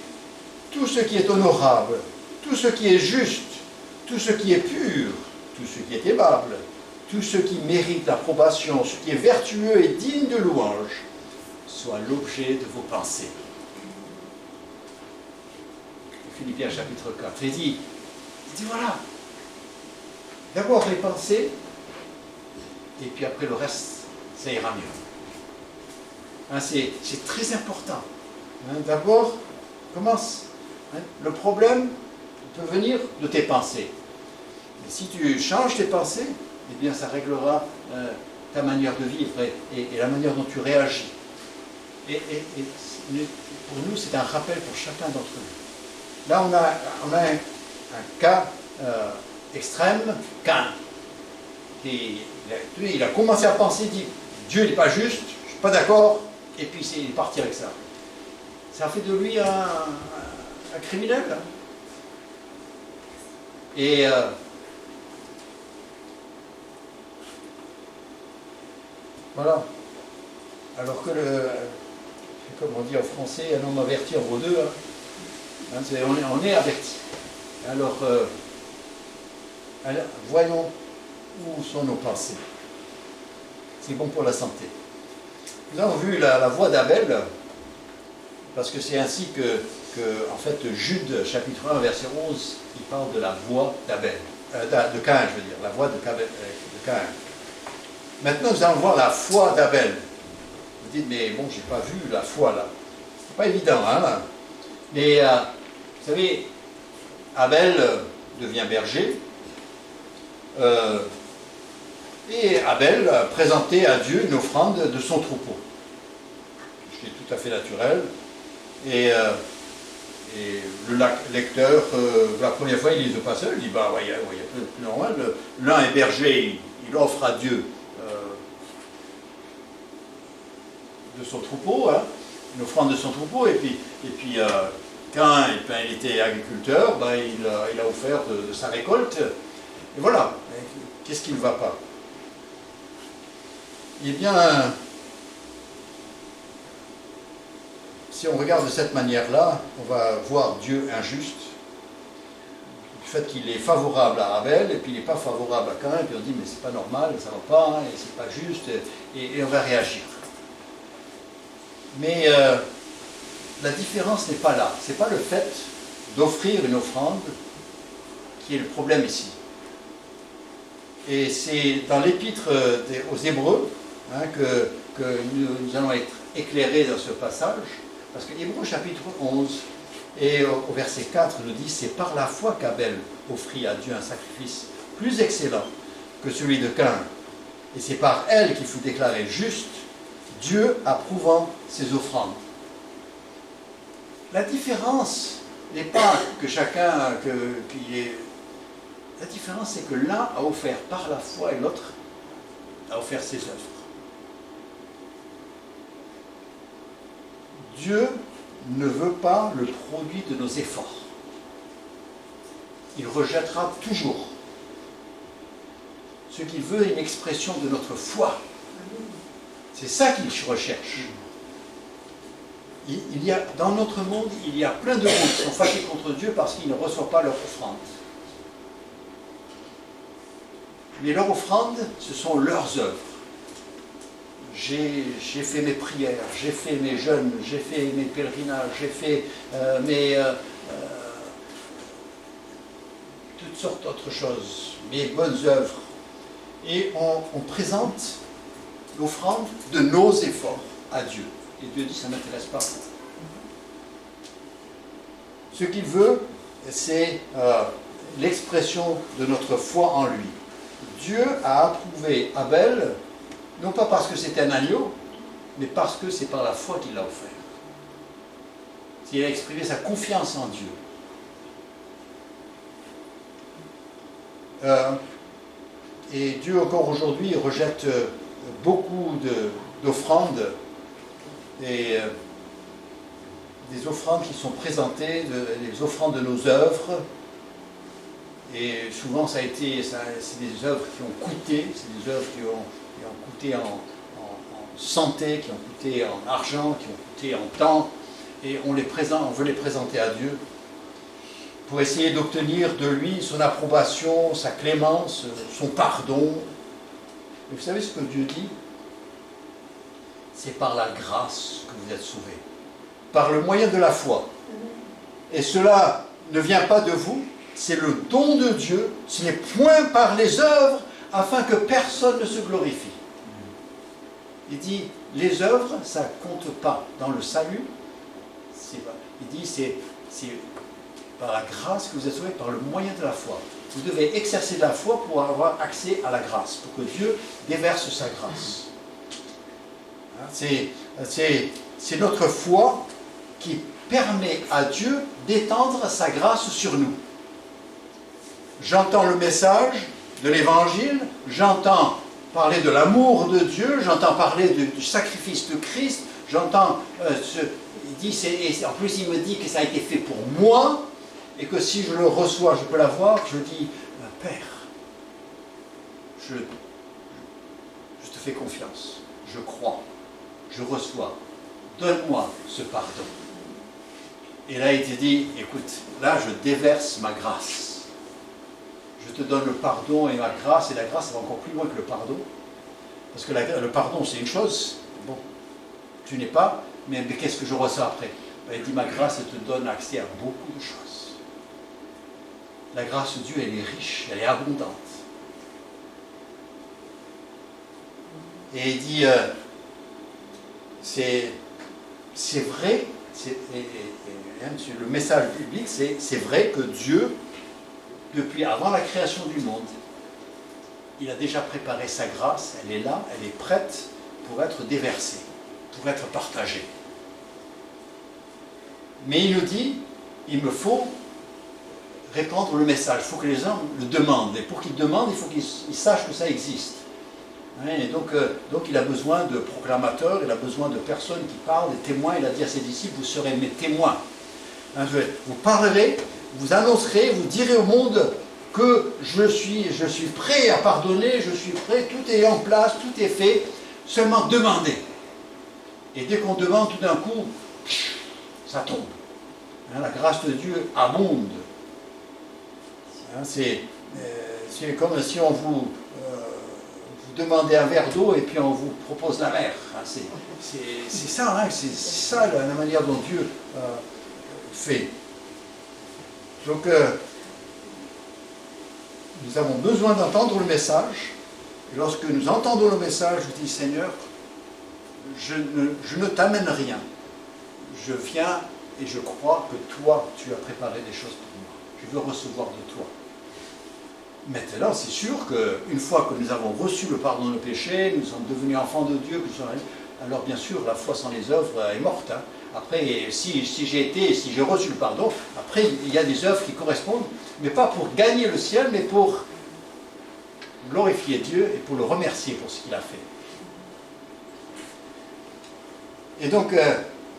tout ce qui est honorable, tout ce qui est juste, tout ce qui est pur, tout ce qui est aimable, tout ce qui mérite l'approbation, ce qui est vertueux et digne de louange, soit l'objet de vos pensées. Philippiens chapitre 4, il dit voilà, d'abord les pensées, et puis après le reste, ça ira mieux. Hein, c'est très important. Hein, d'abord, commence. Hein, le problème peut venir de tes pensées. Et si tu changes tes pensées, eh bien ça réglera ta manière de vivre et la manière dont tu réagis. Et pour nous, c'est un rappel pour chacun d'entre nous. Là, on a un cas extrême, Caïn. Il a commencé à penser, il dit, Dieu n'est pas juste, je ne suis pas d'accord, et puis il est parti avec ça. Ça fait de lui un criminel. Hein. Et voilà. Alors que comme on dit en français, un homme averti en vaut deux. Hein. Hein, on est averti. Alors, voyons où sont nos pensées. C'est bon pour la santé. Nous avons vu la voix d'Abel, parce que c'est ainsi que, en fait, Jude, chapitre 1, verset 11, il parle de la voix d'Abel, de Caïn, je veux dire, la voix de Caïn. Maintenant, nous allons voir la foi d'Abel. Vous dites, mais bon, j'ai pas vu la foi là. C'est pas évident, hein. Mais, vous savez, Abel devient berger, et Abel présentait à Dieu une offrande de son troupeau. Ce qui est tout à fait naturel. Et le lecteur, la première fois, il ne lit pas seul, il dit, bah, il y a plus normal. L'un est berger, il offre à Dieu de son troupeau, hein, une offrande de son troupeau, et puis quand il était agriculteur, ben, il a offert de sa récolte. Et voilà. Qu'est-ce qui ne va pas? Eh bien, si on regarde de cette manière-là, on va voir Dieu injuste. Du fait qu'il est favorable à Abel, et puis il n'est pas favorable à Caïn, et puis on dit, mais c'est pas normal, ça ne va pas, hein, et c'est pas juste, et on va réagir. Mais la différence n'est pas là. Ce n'est pas le fait d'offrir une offrande qui est le problème ici. Et c'est dans l'épître aux Hébreux hein, que nous allons être éclairés dans ce passage, parce que Hébreux chapitre 11 et au verset 4 nous dit, c'est par la foi qu'Abel offrit à Dieu un sacrifice plus excellent que celui de Caïn. Et c'est par elle qu'il fut déclaré juste, Dieu approuvant ses offrandes. La différence n'est pas que chacun qui est... La différence, c'est que l'un a offert par la foi et l'autre a offert ses œuvres. Dieu ne veut pas le produit de nos efforts. Il rejettera toujours. Ce qu'il veut est une expression de notre foi. C'est ça qu'il recherche. Dans notre monde, il y a plein de gens qui sont fâchés contre Dieu parce qu'ils ne reçoivent pas leur offrande. Mais leur offrande, ce sont leurs œuvres. J'ai fait mes prières, j'ai fait mes jeûnes, j'ai fait mes pèlerinages, j'ai fait toutes sortes d'autres choses, mes bonnes œuvres. Et on présente l'offrande de nos efforts à Dieu. Et Dieu dit, ça ne m'intéresse pas. Ce qu'il veut, c'est l'expression de notre foi en lui. Dieu a approuvé Abel, non pas parce que c'était un agneau, mais parce que c'est par la foi qu'il l'a offert. Il a exprimé sa confiance en Dieu. Et Dieu, encore aujourd'hui, rejette beaucoup d'offrandes, et des offrandes qui sont présentées, les offrandes de nos œuvres. Et souvent, c'est des œuvres qui ont coûté, c'est des œuvres qui ont coûté en santé, qui ont coûté en argent, qui ont coûté en temps, et on veut les présenter à Dieu pour essayer d'obtenir de lui son approbation, sa clémence, son pardon. Et vous savez ce que Dieu dit? C'est par la grâce que vous êtes sauvés, par le moyen de la foi. Et cela ne vient pas de vous, c'est le don de Dieu, ce n'est point par les œuvres, afin que personne ne se glorifie. Il dit, les œuvres, ça ne compte pas dans le salut. Il dit, c'est par la grâce que vous êtes sauvés, par le moyen de la foi. Vous devez exercer de la foi pour avoir accès à la grâce, pour que Dieu déverse sa grâce. C'est notre foi qui permet à Dieu d'étendre sa grâce sur nous. J'entends le message de l'Évangile, j'entends parler de l'amour de Dieu, j'entends parler du sacrifice de Christ, j'entends, en plus il me dit que ça a été fait pour moi, et que si je le reçois, je peux l'avoir, je dis, Père, je te fais confiance, je crois, je reçois, donne-moi ce pardon. Et là il te dit, écoute, là je déverse ma grâce. Je te donne le pardon et ma grâce, et la grâce va encore plus loin que le pardon. Parce que le pardon c'est une chose, bon, tu n'es pas, mais qu'est-ce que je reçois après? Il dit, ma grâce elle te donne accès à beaucoup de choses. La grâce de Dieu elle est riche, elle est abondante. Et il dit, c'est vrai, le message biblique, c'est vrai que Dieu, depuis avant la création du monde, il a déjà préparé sa grâce, elle est là, elle est prête pour être déversée, pour être partagée. Mais il nous dit, il me faut répandre le message, il faut que les gens le demandent. Et pour qu'ils demandent, il faut qu'ils sachent que ça existe. Et donc il a besoin de proclamateurs, il a besoin de personnes qui parlent, des témoins. Il a dit à ses disciples, vous serez mes témoins. Vous parlerez, vous annoncerez, vous direz au monde que je suis prêt à pardonner, je suis prêt, tout est en place, tout est fait, seulement demandez. Et dès qu'on demande, tout d'un coup, ça tombe. La grâce de Dieu abonde. C'est comme si on vous demandez un verre d'eau et puis on vous propose la mer. C'est ça, c'est ça la manière dont Dieu fait. Donc, nous avons besoin d'entendre le message. Et lorsque nous entendons le message, je dis, Seigneur, je ne t'amène rien. Je viens et je crois que toi, tu as préparé des choses pour moi. Je veux recevoir de toi. Maintenant, c'est sûr qu'une fois que nous avons reçu le pardon de nos péchés, nous sommes devenus enfants de Dieu, alors bien sûr, la foi sans les œuvres est morte. Après, si j'ai reçu le pardon, après, il y a des œuvres qui correspondent, mais pas pour gagner le ciel, mais pour glorifier Dieu et pour le remercier pour ce qu'il a fait. Et donc,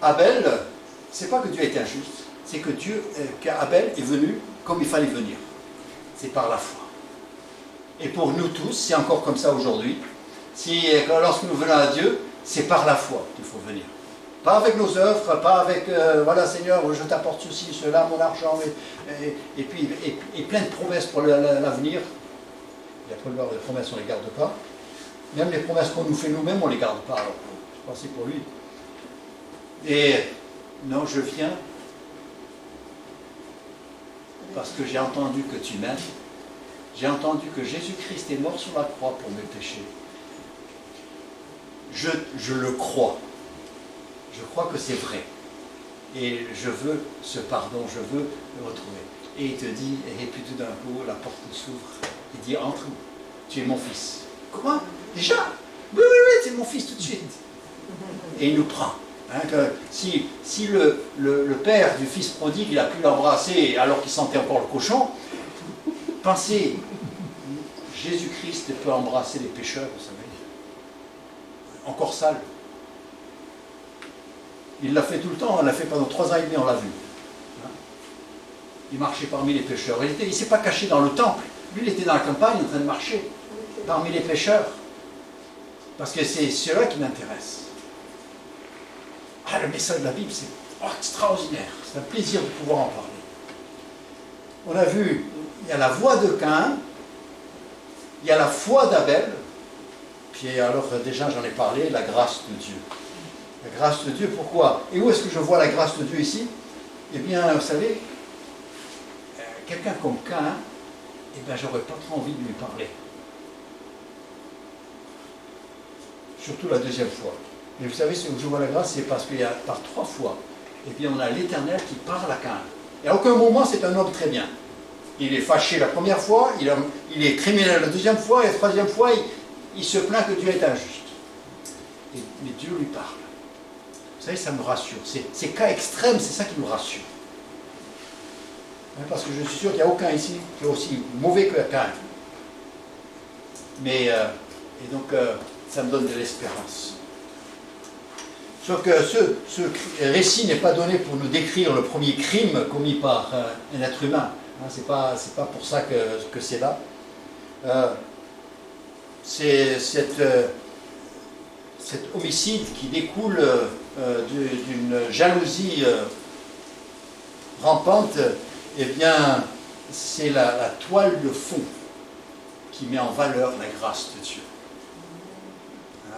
Abel, c'est pas que Dieu est injuste, c'est que qu'Abel est venu comme il fallait venir. C'est par la foi. Et pour nous tous, c'est encore comme ça aujourd'hui. Lorsque nous venons à Dieu, c'est par la foi qu'il faut venir. Pas avec nos œuvres, pas avec, voilà Seigneur, je t'apporte ceci, cela, mon argent, et puis plein de promesses pour l'avenir. Il y a plein de promesses, on ne les garde pas. Même les promesses qu'on nous fait nous-mêmes, on ne les garde pas. Alors, je pensais pour lui. Et non, je viens parce que j'ai entendu que tu m'aimes. J'ai entendu que Jésus-Christ est mort sur la croix pour mes péchés. Je le crois. Je crois que c'est vrai. Et je veux ce pardon, je veux le retrouver. Et il te dit, et puis tout d'un coup, la porte s'ouvre. Il dit, entre, tu es mon fils. Comment? Déjà? Oui, c'est mon fils tout de suite. Et il nous prend. Si le père du fils prodigue, il a pu l'embrasser alors qu'il sentait encore le cochon, pensez, Jésus-Christ peut embrasser les pécheurs, vous savez, encore sales. Il l'a fait tout le temps, on l'a fait pendant 3 ans et demi, on l'a vu. Il marchait parmi les pécheurs. Il ne s'est pas caché dans le temple. Lui, il était dans la campagne en train de marcher parmi les pécheurs. Parce que c'est cela qui m'intéresse. Le message de la Bible, c'est extraordinaire. C'est un plaisir de pouvoir en parler. On a vu, il y a la voix de Caïn, il y a la foi d'Abel, puis alors déjà j'en ai parlé, la grâce de Dieu. La grâce de Dieu, pourquoi? Et où est-ce que je vois la grâce de Dieu ici? Eh bien, vous savez, quelqu'un comme Caïn, eh bien, j'aurais pas trop envie de lui parler. Surtout la deuxième fois. Mais vous savez, où je vois la grâce, c'est parce qu'il y a par 3 fois, et puis on a l'Éternel qui parle à Caïn. Et à aucun moment, c'est un homme très bien. Il est fâché la première fois, il est criminel la deuxième fois, et la troisième fois, il se plaint que Dieu est injuste. Mais Dieu lui parle. Vous savez, ça me rassure. Ces cas extrêmes, c'est ça qui nous rassure. Parce que je suis sûr qu'il n'y a aucun ici qui est aussi mauvais que Caïn. Mais Et donc, ça me donne de l'espérance. Sauf que ce récit n'est pas donné pour nous décrire le premier crime commis par un être humain. Hein, c'est pas pour ça que c'est là. C'est cet homicide qui découle d'une jalousie rampante. Eh bien, c'est la toile de fond qui met en valeur la grâce de Dieu.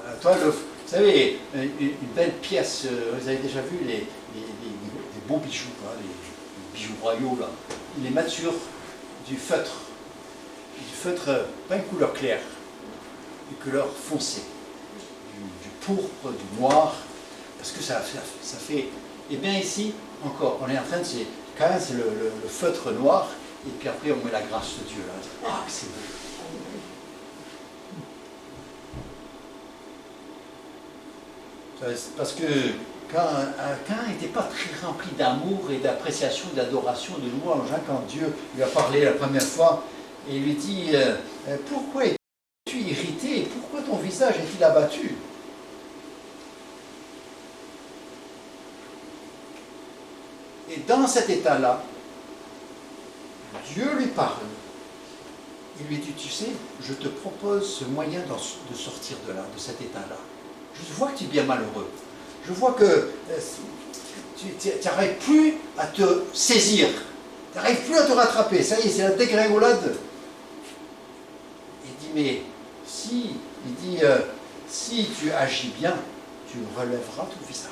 La toile de fond. Vous savez, une belle pièce, vous avez déjà vu les beaux bijoux, hein, les bijoux royaux, là. Ils les mettent sur du feutre pas une couleur claire, une couleur foncée, du pourpre, du noir, parce que ça fait... Et bien ici, encore, on est en train de... Quand même, c'est le feutre noir, et puis après on met la grâce de Dieu, là. Ah, c'est beau. Parce que Caïn n'était pas très rempli d'amour et d'appréciation, d'adoration, de louange. Hein, quand Dieu lui a parlé la première fois, et lui dit « Pourquoi es-tu irrité? Pourquoi ton visage est-il abattu ?» Et dans cet état-là, Dieu lui parle. Il lui dit « Tu sais, je te propose ce moyen de sortir de là, de cet état-là. Je vois que tu es bien malheureux. Je vois que tu n'arrives plus à te saisir. Tu n'arrives plus à te rattraper. Ça y est, c'est la dégringolade. » Il dit, mais si tu agis bien, tu relèveras ton visage.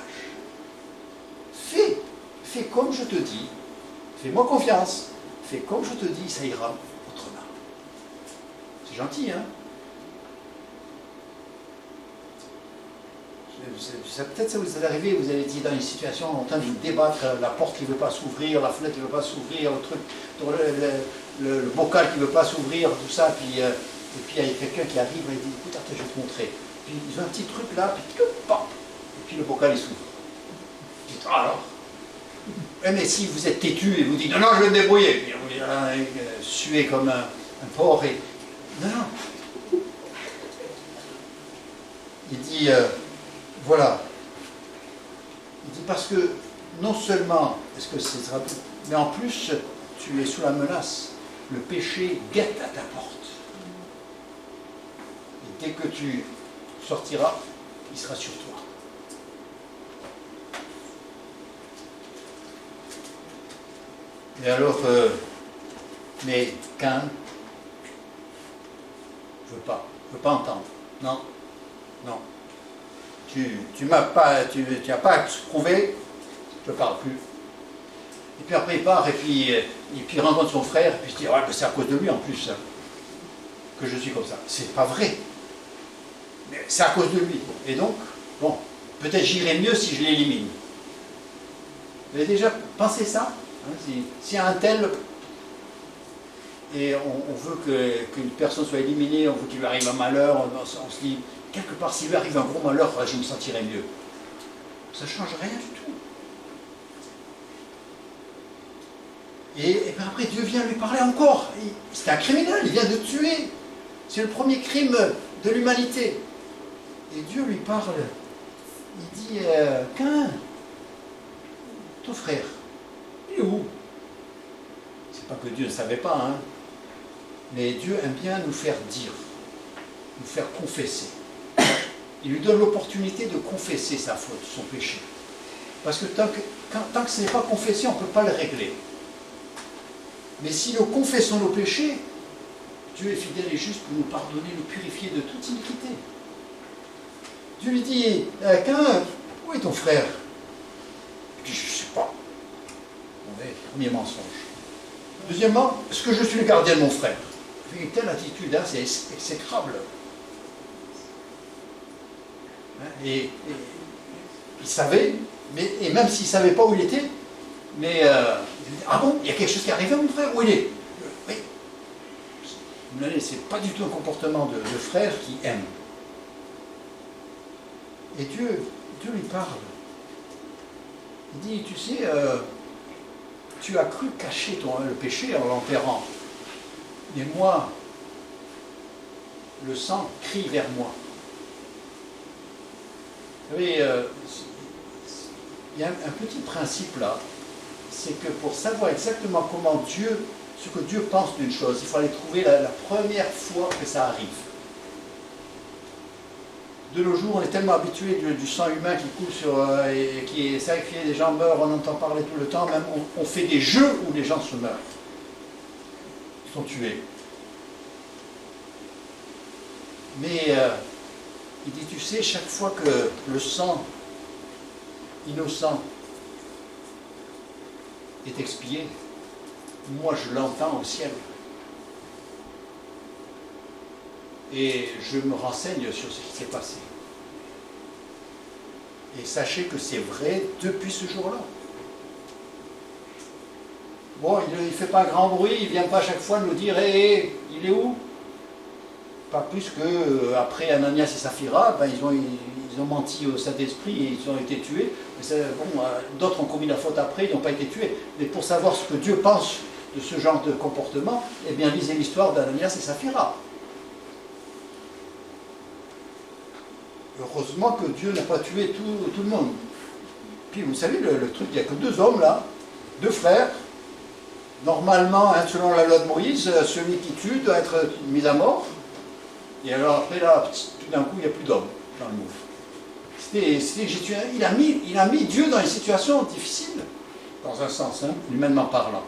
Fais comme je te dis. Fais-moi confiance. Fais comme je te dis, ça ira autrement. C'est gentil, hein? Peut-être ça vous est arrivé, vous avez été dans une situation en train de vous débattre, la porte qui ne veut pas s'ouvrir, la fenêtre qui ne veut pas s'ouvrir, le truc, le bocal qui ne veut pas s'ouvrir, tout ça, puis, et puis il y a quelqu'un qui arrive et il dit, écoute, attends, je vais te montrer. Puis ils ont un petit truc là, puis pop, et puis le bocal il s'ouvre. Vous dites, ah alors? Mais si vous êtes têtu et vous dites, non, non, je vais me débrouiller, puis vous suez comme un porc, et non, non. Il dit, voilà. Il dit parce que non seulement est-ce que c'est traduit, mais en plus tu es sous la menace. Le péché guette à ta porte. Et dès que tu sortiras, il sera sur toi. Et alors, mais Caïn ne veut pas entendre. Non, non. Tu n'as pas à se prouver, je ne parle plus. Et puis après il part, et puis il rencontre son frère, et puis il se dit, ouais, c'est à cause de lui en plus, hein, que je suis comme ça. C'est pas vrai. Mais c'est à cause de lui. Et donc, bon, peut-être j'irai mieux si je l'élimine. Vous avez déjà pensé ça, hein, si un tel, et on veut qu'une personne soit éliminée, on veut qu'il lui arrive un malheur, on se dit, quelque part, s'il lui arrive un gros malheur, je me sentirais mieux. Ça ne change rien du tout. Et bien après, Dieu vient lui parler encore. C'est un criminel, il vient de tuer. C'est le premier crime de l'humanité. Et Dieu lui parle. Il dit, Caïn, ton frère, il est où? C'est pas que Dieu ne savait pas, hein. Mais Dieu aime bien nous faire dire, nous faire confesser. Il lui donne l'opportunité de confesser sa faute, son péché. Parce que tant que ce n'est pas confessé, on ne peut pas le régler. Mais si nous confessons nos péchés, Dieu est fidèle et juste pour nous pardonner, nous purifier de toute iniquité. Dieu lui dit, Caïn, où est ton frère? Il dit, je ne sais pas. Premier mensonge. Deuxièmement, est-ce que je suis le gardien de mon frère? Une telle attitude, hein, c'est exécrable. Et il savait, et même s'il ne savait pas où il était, mais il dit, ah bon, il y a quelque chose qui est arrivé à mon frère, où il est? Oui. C'est pas du tout un comportement de frère qui aime. Et Dieu lui parle. Il dit, tu sais, tu as cru cacher le péché en l'enterrant. Mais moi, le sang crie vers moi. Vous savez, il y a un petit principe là, c'est que pour savoir exactement comment Dieu, ce que Dieu pense d'une chose, il faut aller trouver la première fois que ça arrive. De nos jours, on est tellement habitué du sang humain qui coule et qui est sacrifié, des gens meurent, on entend parler tout le temps, même on fait des jeux où les gens se meurent, sont tués. Mais il dit, tu sais, chaque fois que le sang innocent est expié, moi je l'entends au ciel. Et je me renseigne sur ce qui s'est passé. Et sachez que c'est vrai depuis ce jour-là. Bon, il ne fait pas grand bruit, il ne vient pas à chaque fois nous dire hey, il est où? Pas plus qu'après Ananias et Saphira, ben, ils ont menti au Saint-Esprit et ils ont été tués. Bon, d'autres ont commis la faute après, ils n'ont pas été tués. Mais pour savoir ce que Dieu pense de ce genre de comportement, eh bien, lisez l'histoire d'Ananias et Saphira. Heureusement que Dieu n'a pas tué tout le monde. Puis vous savez, le truc, il n'y a que 2 hommes là, 2 frères. Normalement, hein, selon la loi de Moïse, celui qui tue doit être mis à mort. Et alors après, là, tout d'un coup, il n'y a plus d'hommes dans le mouvement. Il a mis Dieu dans une situation difficile, dans un sens, hein, humainement parlant.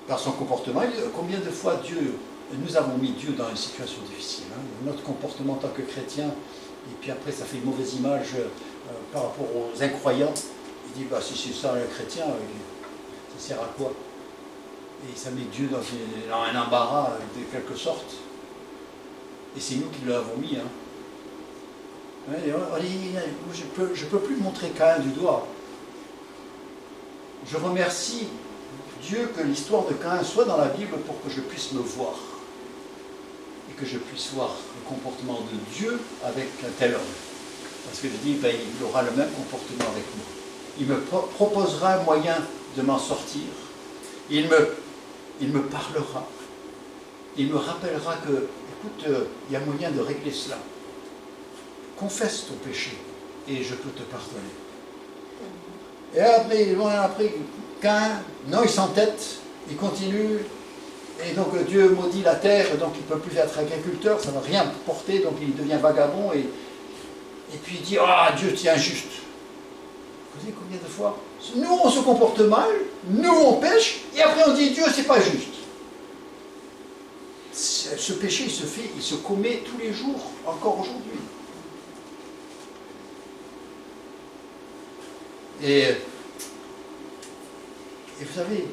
Par son comportement, combien de fois nous avons mis Dieu dans une situation difficile, hein, notre comportement en tant que chrétien, et puis après ça fait une mauvaise image par rapport aux incroyants. Il dit, bah, si c'est ça le chrétien, ça sert à quoi? Et ça met Dieu dans un embarras de quelque sorte. Et c'est nous qui l'avons mis. Hein. Je ne peux plus montrer Caïn du doigt. Je remercie Dieu que l'histoire de Caïn soit dans la Bible pour que je puisse me voir. Et que je puisse voir le comportement de Dieu avec un tel homme. Parce que je dis, ben, il aura le même comportement avec moi. Il me proposera un moyen de m'en sortir. Il me parlera. Il me rappellera que, écoute, il y a moyen de régler cela. Confesse ton péché et je peux te pardonner. Et après Caïn, non, il s'entête, il continue. Et donc Dieu maudit la terre, donc il ne peut plus être agriculteur, ça ne va rien porter, donc il devient vagabond. Et puis il dit, ah, Dieu, tu es injuste. Vous savez combien de fois nous, on se comporte mal, nous, on pêche, et après on dit, Dieu, c'est pas juste. Ce péché, il se commet tous les jours, encore aujourd'hui. Et vous savez,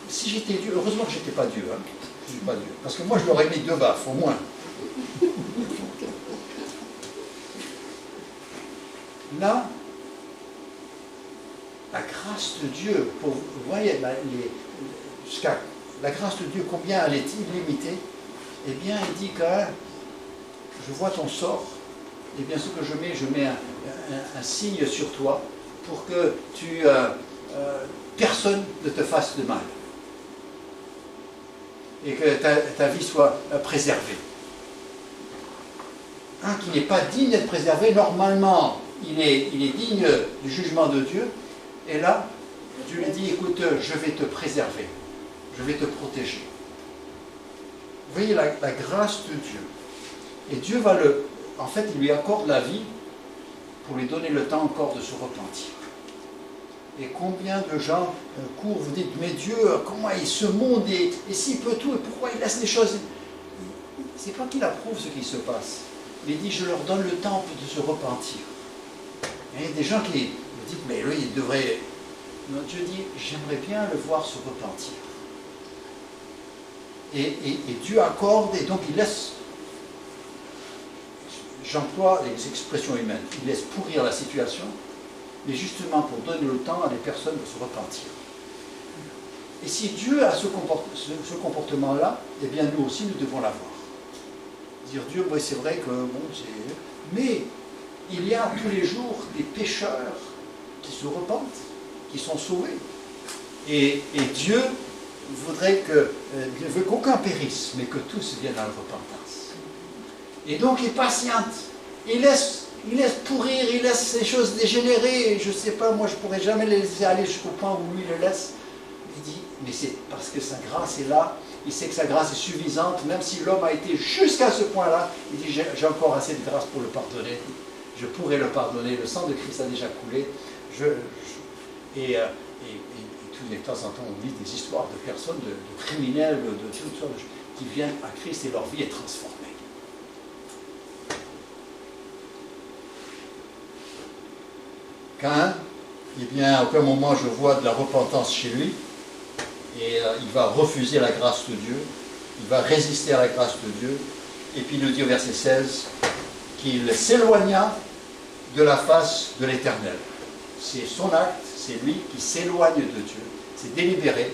si j'étais Dieu, heureusement que je n'étais pas Dieu, hein. Je suis pas Dieu, parce que moi je l'aurais mis 2 baffes, au moins. Là, la grâce de Dieu, vous voyez, la grâce de Dieu, combien elle est illimitée, eh bien, il dit que je vois ton sort, et bien ce que je mets un signe sur toi pour que personne ne te fasse de mal. Et que ta vie soit préservée. Un qui n'est pas digne d'être préservé, normalement, il est digne du jugement de Dieu. Et là, Dieu lui dit, écoute, je vais te préserver. Je vais te protéger. Vous voyez la grâce de Dieu. Et Dieu en fait, il lui accorde la vie pour lui donner le temps encore de se repentir. Et combien de gens courent, vous dites, mais Dieu, comment ce monde et s'il peut tout, et pourquoi il laisse les choses? C'est pas qu'il approuve ce qui se passe, mais il dit, je leur donne le temps de se repentir. Et il y a des gens qui me disent, mais lui, il devrait... Non, Dieu dit, j'aimerais bien le voir se repentir. Et Dieu accorde, et donc il laisse, j'emploie les expressions humaines, il laisse pourrir la situation, mais justement pour donner le temps à des personnes de se repentir. Et si Dieu a ce comportement-là, eh bien nous aussi nous devons l'avoir. Dire Dieu, oui, c'est vrai que bon, mais il y a tous les jours des pécheurs qui se repentent, qui sont sauvés. Et Dieu ne veut qu'aucun périsse, mais que tous viennent à la repentance. Et donc il patiente, il laisse pourrir, il laisse ces choses dégénérer. Je ne sais pas, moi je ne pourrais jamais les laisser aller jusqu'au point où lui le laisse. Il dit, mais c'est parce que sa grâce est là, il sait que sa grâce est suffisante, même si l'homme a été jusqu'à ce point-là, il dit, j'ai encore assez de grâce pour le pardonner, je pourrais le pardonner, le sang de Christ a déjà coulé. Et de temps en temps, on lit des histoires de personnes, de criminels, de toutes sortes, qui viennent à Christ et leur vie est transformée. Caïn, eh bien, à aucun moment je vois de la repentance chez lui, et il va refuser la grâce de Dieu, il va résister à la grâce de Dieu, et puis il nous dit au verset 16 qu'il s'éloigna de la face de l'Éternel. C'est son acte, c'est lui qui s'éloigne de Dieu, c'est délibéré,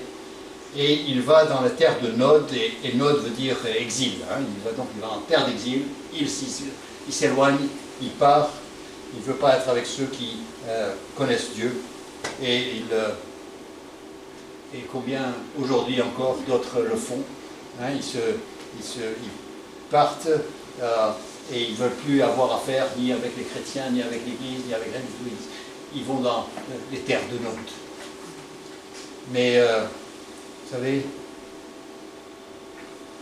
et il va dans la terre de Nod, et Nod veut dire exil, hein. Il va en terre d'exil, il s'éloigne, il part, il ne veut pas être avec ceux qui connaissent Dieu, et combien aujourd'hui encore d'autres le font, hein. Ils partent et ils ne veulent plus avoir affaire ni avec les chrétiens, ni avec l'Église, ni avec rien du tout. Ils vont dans les terres de Nod. Mais, vous savez,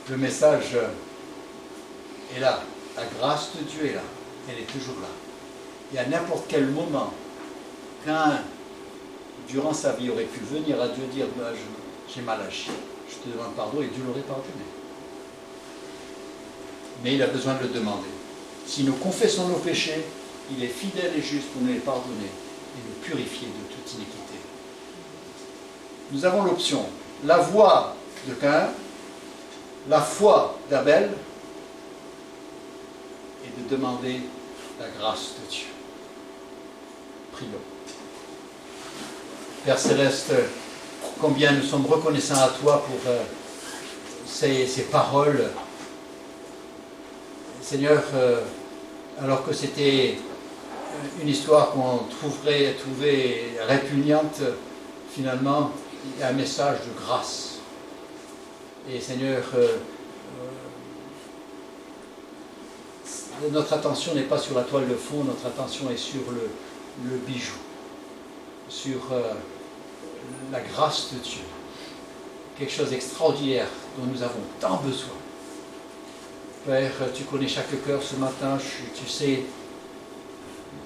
le message est là. La grâce de Dieu est là. Elle est toujours là. Et à n'importe quel moment, quand, durant sa vie, aurait pu venir à Dieu dire, bah, j'ai mal agi, je te demande pardon, et Dieu l'aurait pardonné. Mais il a besoin de le demander. Si nous confessons nos péchés, il est fidèle et juste pour nous les pardonner et nous purifier de toute iniquité. Nous avons l'option, la voie de Caïn, la foi d'Abel, et de demander la grâce de Dieu. Prions. Père Céleste, combien nous sommes reconnaissants à toi pour ces paroles. Seigneur, alors que c'était une histoire qu'on trouvait répugnante, finalement, il y a un message de grâce. Et Seigneur, notre attention n'est pas sur la toile de fond, notre attention est sur le bijou, sur la grâce de Dieu. Quelque chose d'extraordinaire dont nous avons tant besoin. Père, tu connais chaque cœur ce matin, tu sais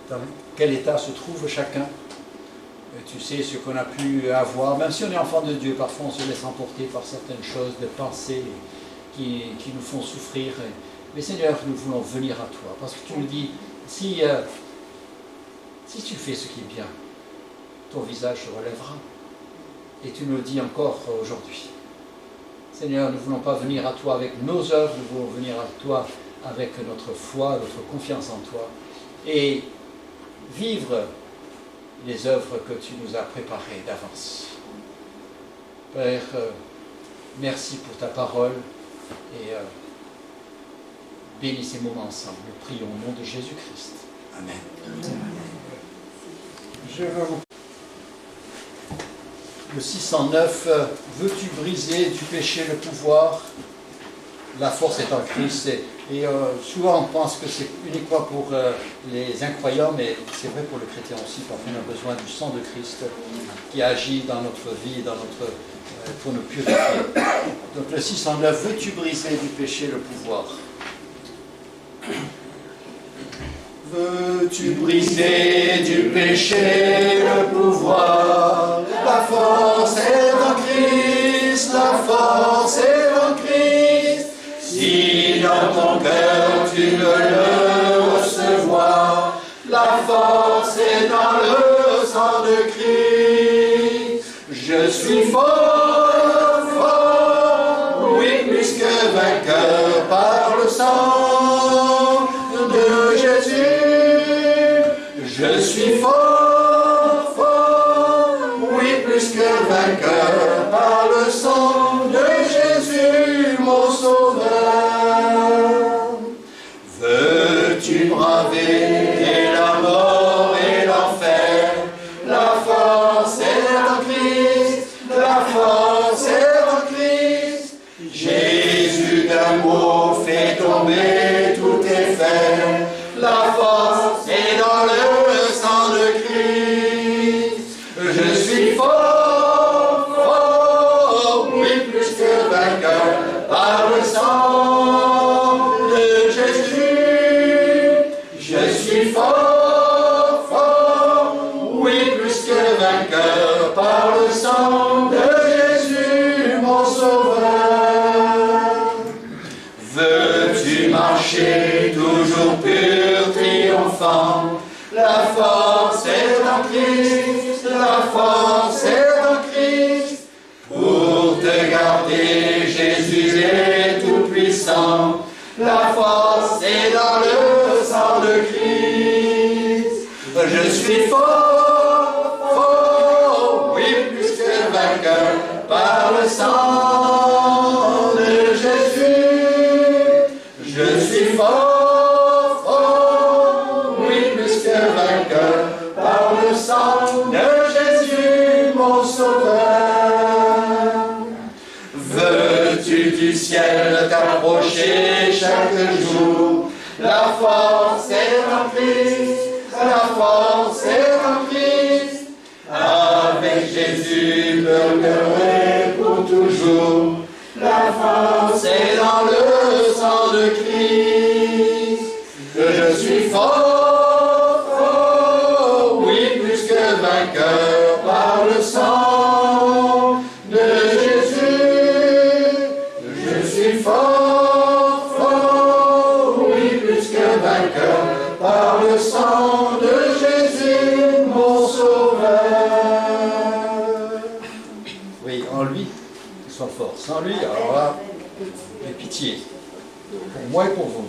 dans quel état se trouve chacun. Tu sais ce qu'on a pu avoir, même si on est enfant de Dieu, parfois on se laisse emporter par certaines choses, des pensées qui nous font souffrir. Mais Seigneur, nous voulons venir à toi, parce que tu nous dis, si tu fais ce qui est bien, ton visage se relèvera. Et tu nous le dis encore aujourd'hui. Seigneur, nous ne voulons pas venir à toi avec nos œuvres, nous voulons venir à toi avec notre foi, notre confiance en toi, et vivre les œuvres que tu nous as préparées d'avance. Père, merci pour ta parole, et bénis ces moments ensemble. Nous prions au nom de Jésus-Christ. Amen. Je vais vous... Le 609, veux-tu briser du péché le pouvoir? La force est en Christ. Et souvent on pense que c'est uniquement pour les incroyants, mais c'est vrai pour le chrétien aussi, parce qu'on a besoin du sang de Christ qui agit dans notre vie, pour nous purifier. Donc le 609, veux-tu briser du péché le pouvoir? Veux-tu briser du péché le pouvoir? La force est en Christ, la force est en Christ. Si dans ton cœur tu veux le recevoir, la force est dans le sang de Christ. Je suis fort, fort, oui, plus que vainqueur par le sang de Jésus. Je suis fort, fort, oui, plus que vainqueur par le sang de Jésus, mon Sauveur. Veux-tu braver la mort et l'enfer? La force est en Christ, la force est en enfant. La force est en Christ, la force est en Christ. Pour te garder, Jésus est tout-puissant. La force est dans le sang de Christ. Je suis fort, fort, oui, plus que vainqueur, par le sang de Jésus. Je suis fort, fort, oui, plus que vainqueur, par le sang de Jésus, mon sauveur. Veux-tu du ciel t'approcher chaque jour? La force est en Christ, la force est en Christ. Avec Jésus, demeurez pour toujours. La force est dans le sang de Christ. Je suis fort, fort, oui, plus que vainqueur par le sang de Jésus. Je suis fort, fort, oui, plus que vainqueur par le sang de Jésus, mon sauveur. Oui, en lui, ils sont forts. Sans lui, alors là, j'ai pitié. Pour moi et pour vous.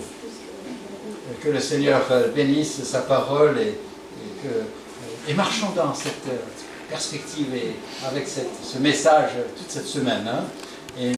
Et que le Seigneur bénisse sa parole et marchons dans cette perspective et avec ce message toute cette semaine. Hein.